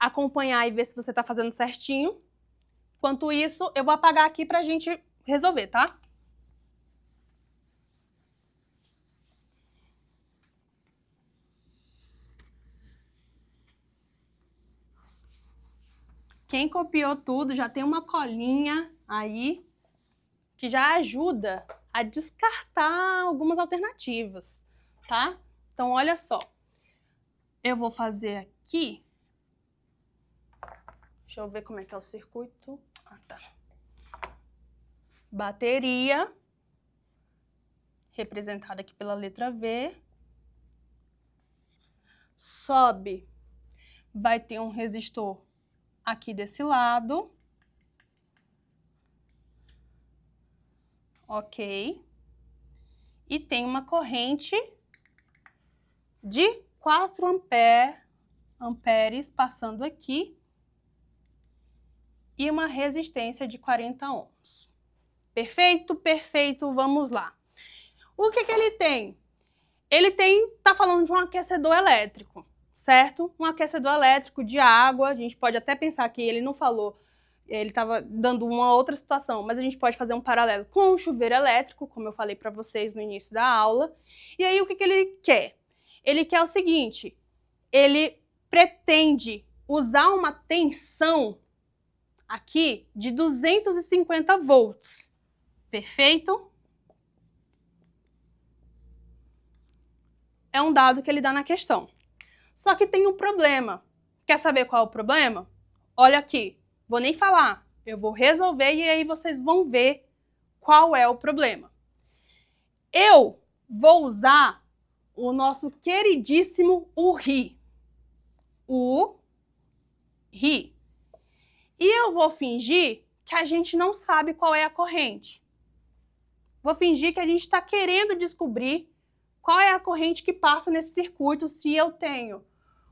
acompanhar e ver se você está fazendo certinho. Enquanto isso, eu vou apagar aqui para a gente resolver, tá? Quem copiou tudo já tem uma colinha aí que já ajuda a descartar algumas alternativas, tá? Então, olha só. Eu vou fazer aqui. Deixa eu ver como é que é o circuito. Ah, tá. Bateria, representada aqui pela letra V. Sobe, vai ter um resistor aqui desse lado. Ok. E tem uma corrente de 4 amperes passando aqui e uma resistência de 40 ohms. Perfeito? Perfeito. Vamos lá. O que ele tem? Ele tá falando de um aquecedor elétrico, certo? Um aquecedor elétrico de água. A gente pode até pensar que ele não falou, ele estava dando uma outra situação, mas a gente pode fazer um paralelo com o chuveiro elétrico, como eu falei para vocês no início da aula. E aí, o que ele quer? Ele quer o seguinte, ele pretende usar uma tensão aqui de 250 volts. Perfeito? É um dado que ele dá na questão. Só que tem um problema. Quer saber qual é o problema? Olha aqui. Vou nem falar, eu vou resolver e aí vocês vão ver qual é o problema. Eu vou usar o nosso queridíssimo URI. URI. E eu vou fingir que a gente não sabe qual é a corrente. Vou fingir que a gente está querendo descobrir qual é a corrente que passa nesse circuito se eu tenho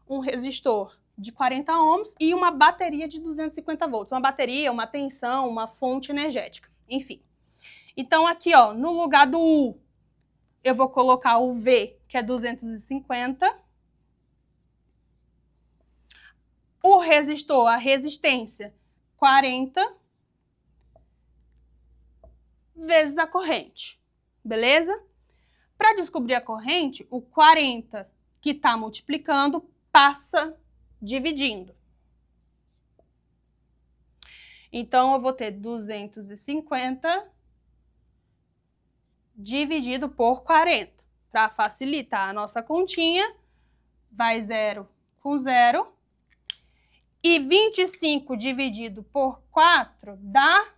um resistor de 40 ohms e uma bateria de 250 volts. Uma bateria, uma tensão, uma fonte energética, enfim. Então aqui, ó, no lugar do U, eu vou colocar o V, que é 250. O resistor, a resistência, 40 vezes a corrente, beleza? Para descobrir a corrente, o 40 que está multiplicando passa dividindo. Então, eu vou ter 250 dividido por 40. Para facilitar a nossa continha, vai 0 com 0. E 25 dividido por 4 dá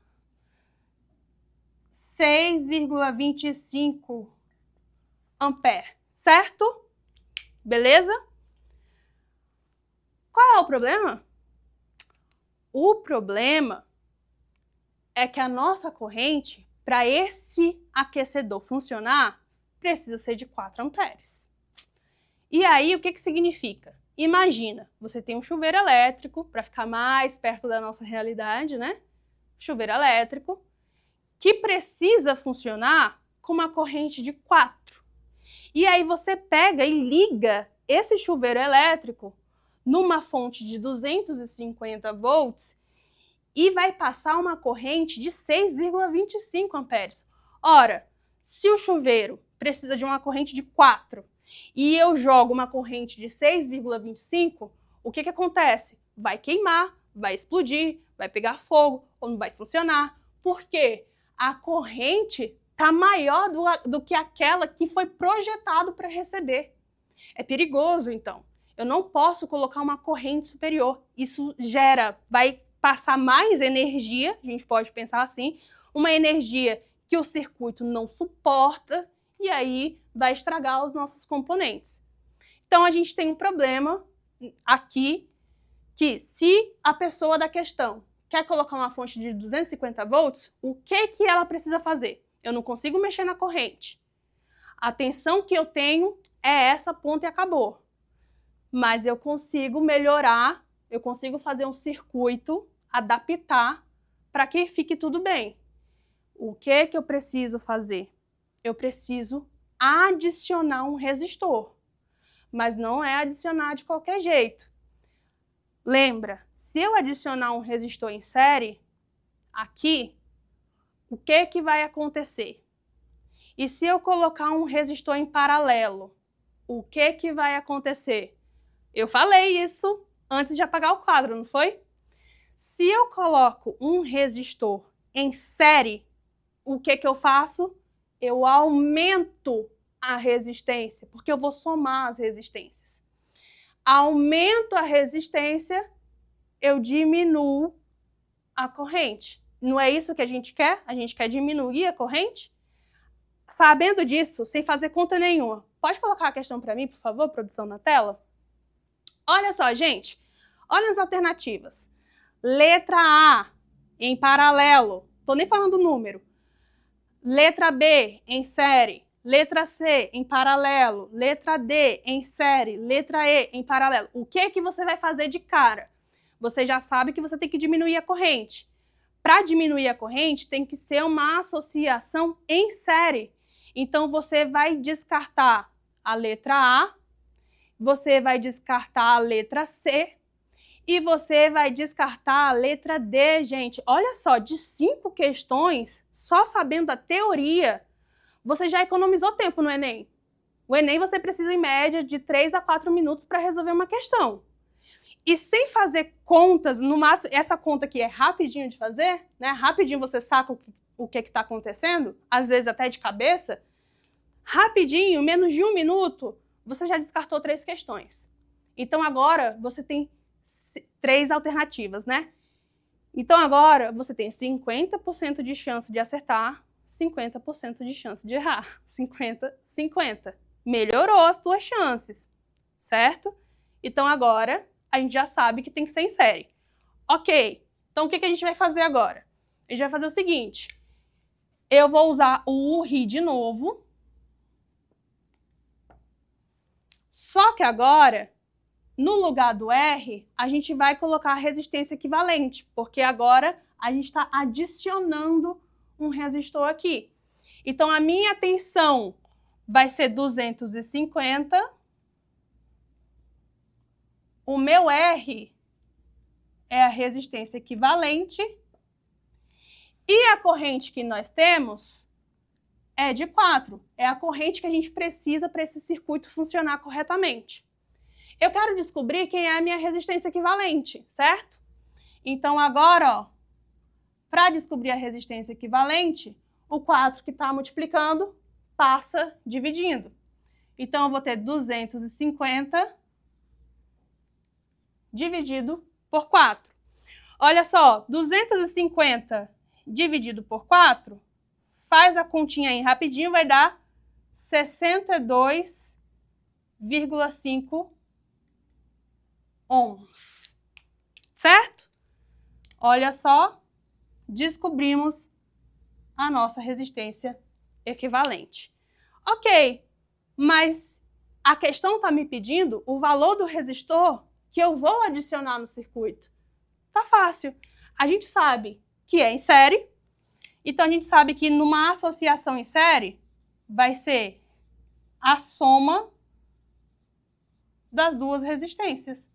6,25 ampere, certo? Beleza? Qual é o problema? O problema é que a nossa corrente, para esse aquecedor funcionar, precisa ser de 4 amperes. E aí, o que significa? Imagina, você tem um chuveiro elétrico, para ficar mais perto da nossa realidade, né? Chuveiro elétrico, que precisa funcionar com uma corrente de 4. E aí você pega e liga esse chuveiro elétrico numa fonte de 250 volts e vai passar uma corrente de 6,25 amperes. Ora, se o chuveiro precisa de uma corrente de 4 e eu jogo uma corrente de 6,25, o que acontece? Vai queimar, vai explodir, vai pegar fogo ou não vai funcionar. Por quê? A corrente está maior do que aquela que foi projetado para receber. É perigoso, então. Eu não posso colocar uma corrente superior. Isso vai passar mais energia, a gente pode pensar assim, uma energia que o circuito não suporta e aí vai estragar os nossos componentes. Então, a gente tem um problema aqui que se a pessoa da questão quer colocar uma fonte de 250 volts, o que ela precisa fazer? Eu não consigo mexer na corrente. A tensão que eu tenho é essa, ponto e acabou. Mas eu consigo melhorar, eu consigo fazer um circuito, adaptar para que fique tudo bem. O que eu preciso fazer? Eu preciso adicionar um resistor, mas não é adicionar de qualquer jeito. Lembra, se eu adicionar um resistor em série, aqui, o que vai acontecer? E se eu colocar um resistor em paralelo, o que vai acontecer? Eu falei isso antes de apagar o quadro, não foi? Se eu coloco um resistor em série, o que eu faço? Eu aumento a resistência, porque eu vou somar as resistências. Aumento a resistência, eu diminuo a corrente. Não é isso que a gente quer? A gente quer diminuir a corrente? Sabendo disso, sem fazer conta nenhuma, pode colocar a questão para mim, por favor, produção, na tela? Olha só, gente. Olha as alternativas. Letra A, em paralelo. Tô nem falando o número. Letra B, em série. Letra C, em paralelo. Letra D, em série. Letra E, em paralelo. O que você vai fazer de cara? Você já sabe que você tem que diminuir a corrente. Para diminuir a corrente, tem que ser uma associação em série. Então, você vai descartar a letra A, você vai descartar a letra C e você vai descartar a letra D, gente. Olha só, de 5 questões, só sabendo a teoria, você já economizou tempo no Enem. O Enem você precisa, em média, de 3 a 4 minutos para resolver uma questão. E sem fazer contas, no máximo, essa conta aqui é rapidinho de fazer, né? Rapidinho você saca o que está acontecendo, às vezes até de cabeça. Rapidinho, menos de 1 minuto, você já descartou 3 questões. Então agora você tem 3 alternativas, né? Então agora você tem 50% de chance de acertar, 50% de chance de errar. 50-50. Melhorou as tuas chances, certo? Então agora a gente já sabe que tem que ser em série. Ok, então o que a gente vai fazer agora? A gente vai fazer o seguinte, eu vou usar o URI de novo, só que agora, no lugar do R, a gente vai colocar a resistência equivalente, porque agora a gente está adicionando um resistor aqui. Então a minha tensão vai ser 250, o meu R é a resistência equivalente e a corrente que nós temos é de 4. É a corrente que a gente precisa para esse circuito funcionar corretamente. Eu quero descobrir quem é a minha resistência equivalente, certo? Então agora, para descobrir a resistência equivalente, o 4 que está multiplicando passa dividindo. Então eu vou ter 250 dividido por 4. Olha só, 250 dividido por 4, faz a continha aí rapidinho, vai dar 62,5 ohms. Certo? Olha só, descobrimos a nossa resistência equivalente. Ok, mas a questão está me pedindo o valor do resistor que eu vou adicionar no circuito. Tá fácil. A gente sabe que é em série, então a gente sabe que numa associação em série vai ser a soma das duas resistências.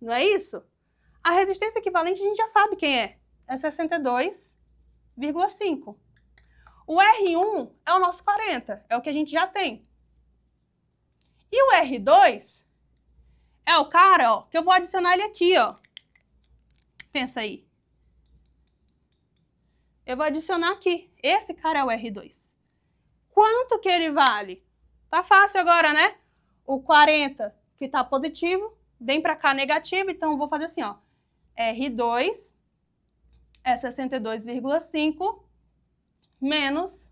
Não é isso? A resistência equivalente a gente já sabe quem é. É 62,5. O R1 é o nosso 40, é o que a gente já tem. E o R2 é o cara, ó, que eu vou adicionar ele aqui, ó. Pensa aí. Eu vou adicionar aqui. Esse cara é o R2. Quanto que ele vale? Tá fácil agora, né? O 40 que tá positivo, vem para cá negativo, então eu vou fazer assim, ó. R2 é 62,5 menos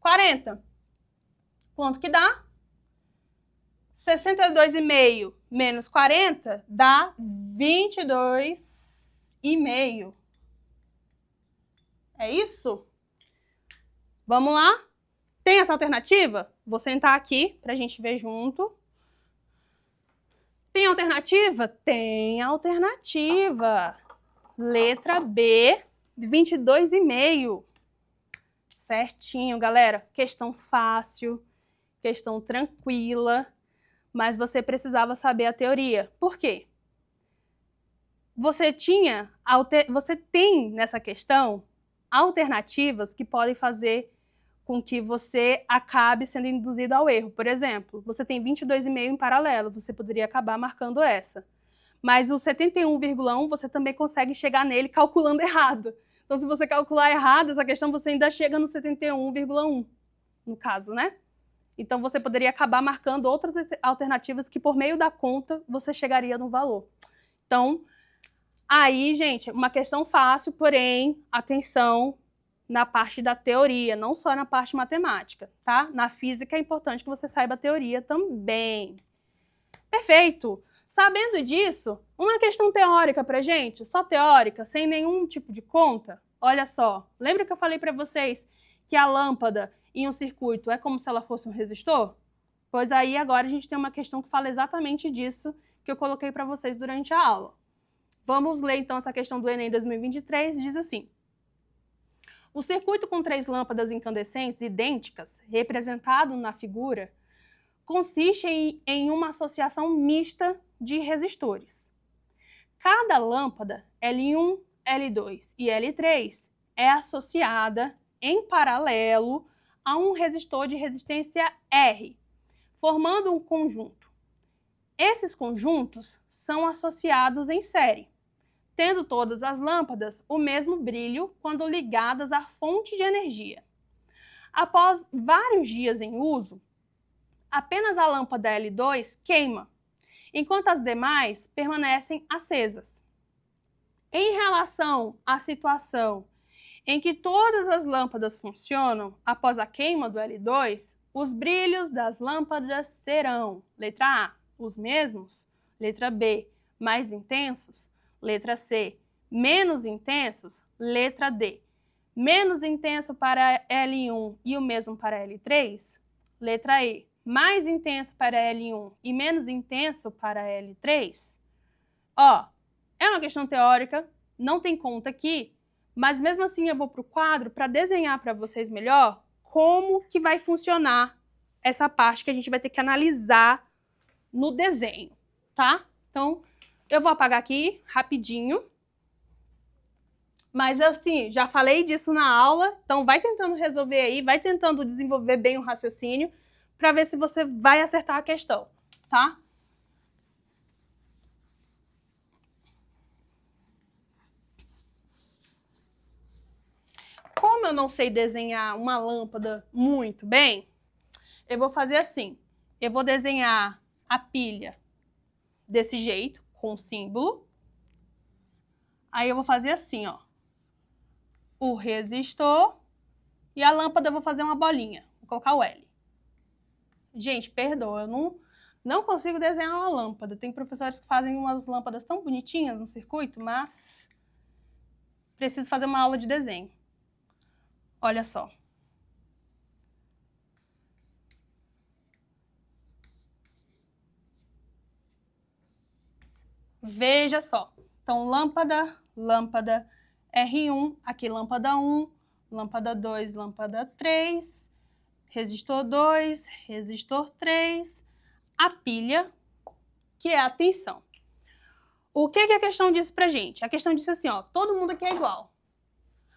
40. Quanto que dá? 62,5 menos 40 dá 22,5. É isso? Vamos lá? Tem essa alternativa? Vou sentar aqui para a gente ver junto. Tem alternativa? Tem alternativa. Letra B, 22,5. Certinho, galera. Questão fácil, questão tranquila, mas você precisava saber a teoria. Por quê? Você tem nessa questão alternativas que podem fazer com que você acabe sendo induzido ao erro. Por exemplo, você tem 22,5 em paralelo, você poderia acabar marcando essa. Mas o 71,1 você também consegue chegar nele calculando errado. Então, se você calcular errado essa questão, você ainda chega no 71,1, no caso, né? Então, você poderia acabar marcando outras alternativas que, por meio da conta, você chegaria no valor. Então, aí, gente, uma questão fácil, porém, atenção na parte da teoria, não só na parte matemática, tá? Na física é importante que você saiba a teoria também. Perfeito! Sabendo disso, uma questão teórica pra gente, só teórica, sem nenhum tipo de conta. Olha só, lembra que eu falei pra vocês que a lâmpada em um circuito é como se ela fosse um resistor? Pois aí agora a gente tem uma questão que fala exatamente disso que eu coloquei pra vocês durante a aula. Vamos ler então essa questão do Enem 2023, diz assim: o circuito com 3 lâmpadas incandescentes idênticas, representado na figura, consiste em uma associação mista de resistores. Cada lâmpada L1, L2 e L3 é associada em paralelo a um resistor de resistência R, formando um conjunto. Esses conjuntos são associados em série, tendo todas as lâmpadas o mesmo brilho quando ligadas à fonte de energia. Após vários dias em uso, apenas a lâmpada L2 queima, enquanto as demais permanecem acesas. Em relação à situação em que todas as lâmpadas funcionam após a queima do L2, os brilhos das lâmpadas serão, letra A, os mesmos, letra B, mais intensos, letra C, menos intensos, letra D, menos intenso para L1 e o mesmo para L3, letra E, mais intenso para L1 e menos intenso para L3. Ó, é uma questão teórica, não tem conta aqui, mas mesmo assim eu vou para o quadro para desenhar para vocês melhor como que vai funcionar essa parte que a gente vai ter que analisar no desenho, tá? Então, eu vou apagar aqui rapidinho. Mas assim, já falei disso na aula, então vai tentando resolver aí, vai tentando desenvolver bem o raciocínio para ver se você vai acertar a questão, tá? Como eu não sei desenhar uma lâmpada muito bem, eu vou fazer assim. Eu vou desenhar a pilha desse jeito, com símbolo. Aí eu vou fazer assim, ó. O resistor e a lâmpada eu vou fazer uma bolinha. Vou colocar o L. Gente, perdoa, eu não consigo desenhar uma lâmpada. Tem professores que fazem umas lâmpadas tão bonitinhas no circuito, mas preciso fazer uma aula de desenho. Olha só. Veja só. Então, lâmpada, lâmpada R1, aqui lâmpada 1, lâmpada 2, lâmpada 3, resistor 2, resistor 3, a pilha, que é a tensão. O que a questão disse pra gente? A questão disse assim, ó, todo mundo aqui é igual.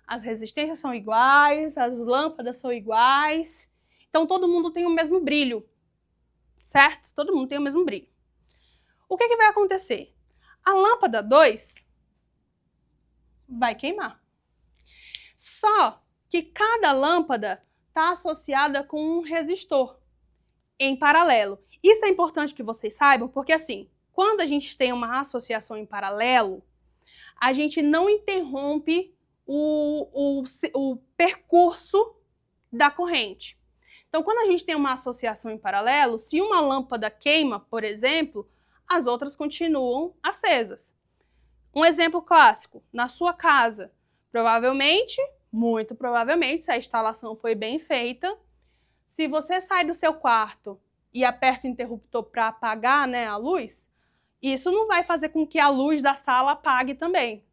As resistências são iguais, as lâmpadas são iguais, então todo mundo tem o mesmo brilho, certo? Todo mundo tem o mesmo brilho. O que vai acontecer? A lâmpada 2 vai queimar. Só que cada lâmpada está associada com um resistor em paralelo. Isso é importante que vocês saibam, porque assim, quando a gente tem uma associação em paralelo, a gente não interrompe o percurso da corrente. Então, quando a gente tem uma associação em paralelo, se uma lâmpada queima, por exemplo, as outras continuam acesas. Um exemplo clássico, na sua casa, provavelmente, muito provavelmente, se a instalação foi bem feita, se você sai do seu quarto e aperta o interruptor para apagar, né, a luz, isso não vai fazer com que a luz da sala apague também.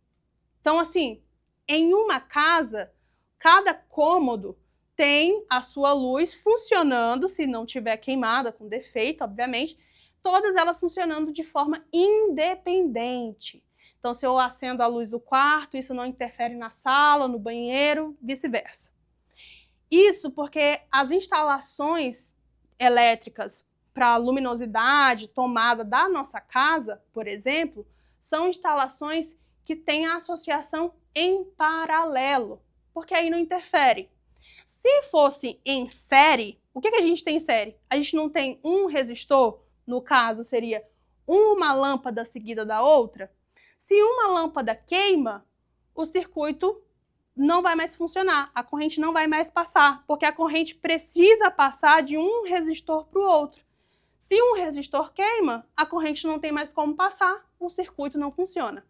Então, assim, em uma casa, cada cômodo tem a sua luz funcionando, se não tiver queimada, com defeito, obviamente, todas elas funcionando de forma independente. Então, se eu acendo a luz do quarto, isso não interfere na sala, no banheiro, vice-versa. Isso porque as instalações elétricas para luminosidade, tomada da nossa casa, por exemplo, são instalações que têm a associação em paralelo, porque aí não interfere. Se fosse em série, o que a gente tem em série? A gente não tem um resistor, no caso seria uma lâmpada seguida da outra. Se uma lâmpada queima, o circuito não vai mais funcionar, a corrente não vai mais passar, porque a corrente precisa passar de um resistor para o outro. Se um resistor queima, a corrente não tem mais como passar, o circuito não funciona.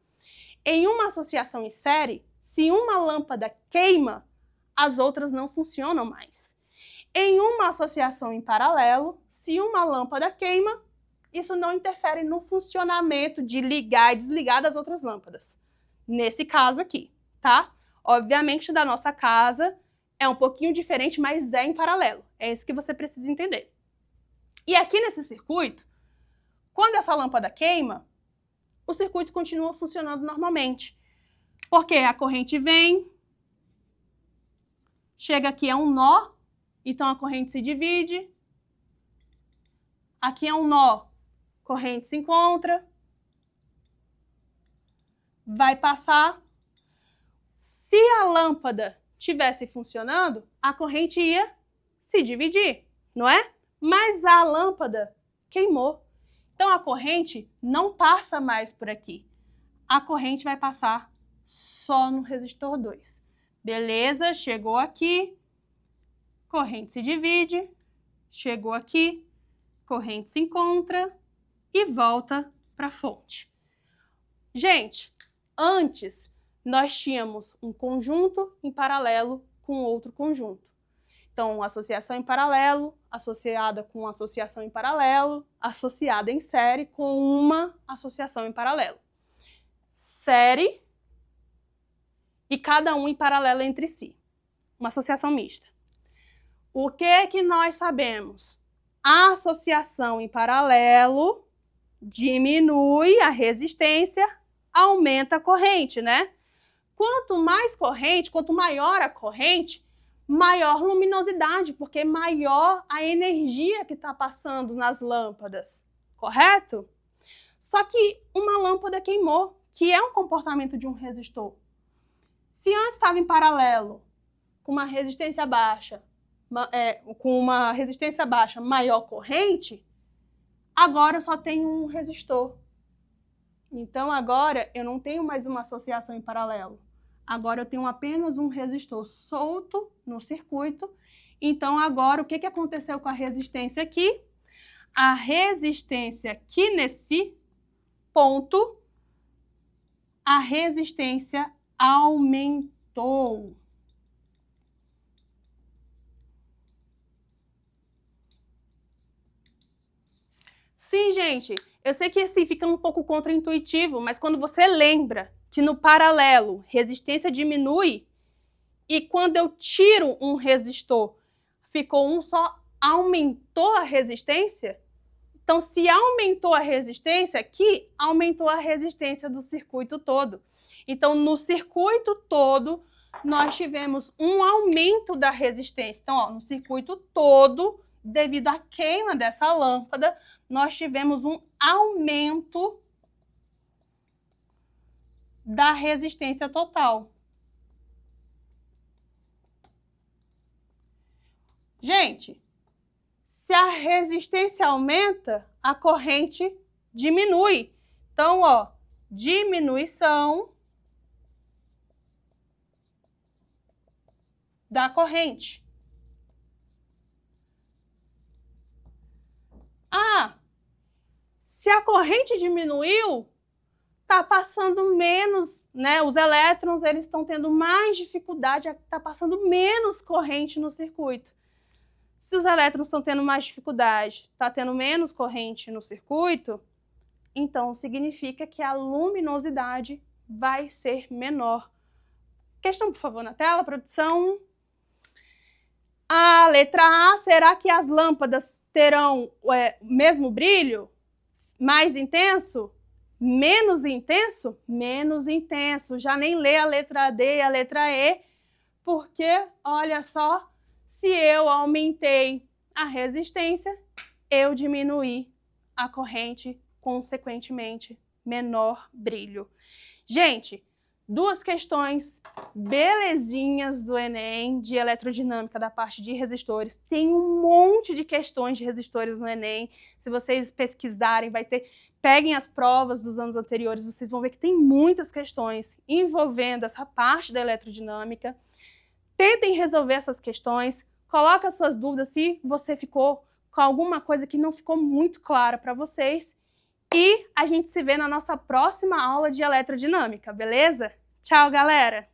Em uma associação em série, se uma lâmpada queima, as outras não funcionam mais. Em uma associação em paralelo, se uma lâmpada queima, isso não interfere no funcionamento de ligar e desligar das outras lâmpadas. Nesse caso aqui, tá? Obviamente, da nossa casa é um pouquinho diferente, mas é em paralelo. É isso que você precisa entender. E aqui nesse circuito, quando essa lâmpada queima, o circuito continua funcionando normalmente. Porque a corrente vem, chega aqui a um nó, então a corrente se divide. Aqui é um nó, corrente se encontra, vai passar. Se a lâmpada estivesse funcionando, a corrente ia se dividir, não é? Mas a lâmpada queimou. Então a corrente não passa mais por aqui. A corrente vai passar só no resistor 2. Beleza, chegou aqui, corrente se divide, chegou aqui, corrente se encontra e volta para a fonte. Gente, antes nós tínhamos um conjunto em paralelo com outro conjunto. Então, associação em paralelo, associada com associação em paralelo, associada em série com uma associação em paralelo. Série e cada um em paralelo entre si. Uma associação mista. O que nós sabemos? A associação em paralelo diminui a resistência, aumenta a corrente, né? Quanto mais corrente, quanto maior a corrente, maior luminosidade, porque maior a energia que está passando nas lâmpadas, correto? Só que uma lâmpada queimou, que é um comportamento de um resistor. Se antes estava em paralelo, com uma resistência baixa, maior corrente, agora eu só tenho um resistor. Então agora eu não tenho mais uma associação em paralelo. Agora eu tenho apenas um resistor solto no circuito. Então agora o que aconteceu com a resistência aqui? A resistência aqui nesse ponto, a resistência aumentou. Sim, gente, eu sei que assim fica um pouco contraintuitivo, mas quando você lembra que no paralelo resistência diminui e quando eu tiro um resistor ficou um só, aumentou a resistência? Então, se aumentou a resistência aqui, aumentou a resistência do circuito todo. Então, no circuito todo, nós tivemos um aumento da resistência. Então, ó, no circuito todo, devido à queima dessa lâmpada, nós tivemos um aumento da resistência total. Gente, se a resistência aumenta, a corrente diminui. Então, ó, diminuição da corrente. Ah, se a corrente diminuiu, está passando menos, né? Os elétrons eles estão tendo mais dificuldade, está passando menos corrente no circuito. Se os elétrons estão tendo mais dificuldade, está tendo menos corrente no circuito, então significa que a luminosidade vai ser menor. Questão, por favor, na tela, produção. A letra A, será que as lâmpadas terão o mesmo brilho? Mais intenso? Menos intenso? Menos intenso. Já nem lê a letra D e a letra E, porque, olha só, se eu aumentei a resistência, eu diminuí a corrente, consequentemente, menor brilho. Gente, duas questões belezinhas do Enem de eletrodinâmica da parte de resistores. Tem um monte de questões de resistores no Enem. Se vocês pesquisarem, vai ter... Peguem as provas dos anos anteriores, vocês vão ver que tem muitas questões envolvendo essa parte da eletrodinâmica. Tentem resolver essas questões, coloquem as suas dúvidas se você ficou com alguma coisa que não ficou muito clara para vocês. E a gente se vê na nossa próxima aula de eletrodinâmica, beleza? Tchau, galera!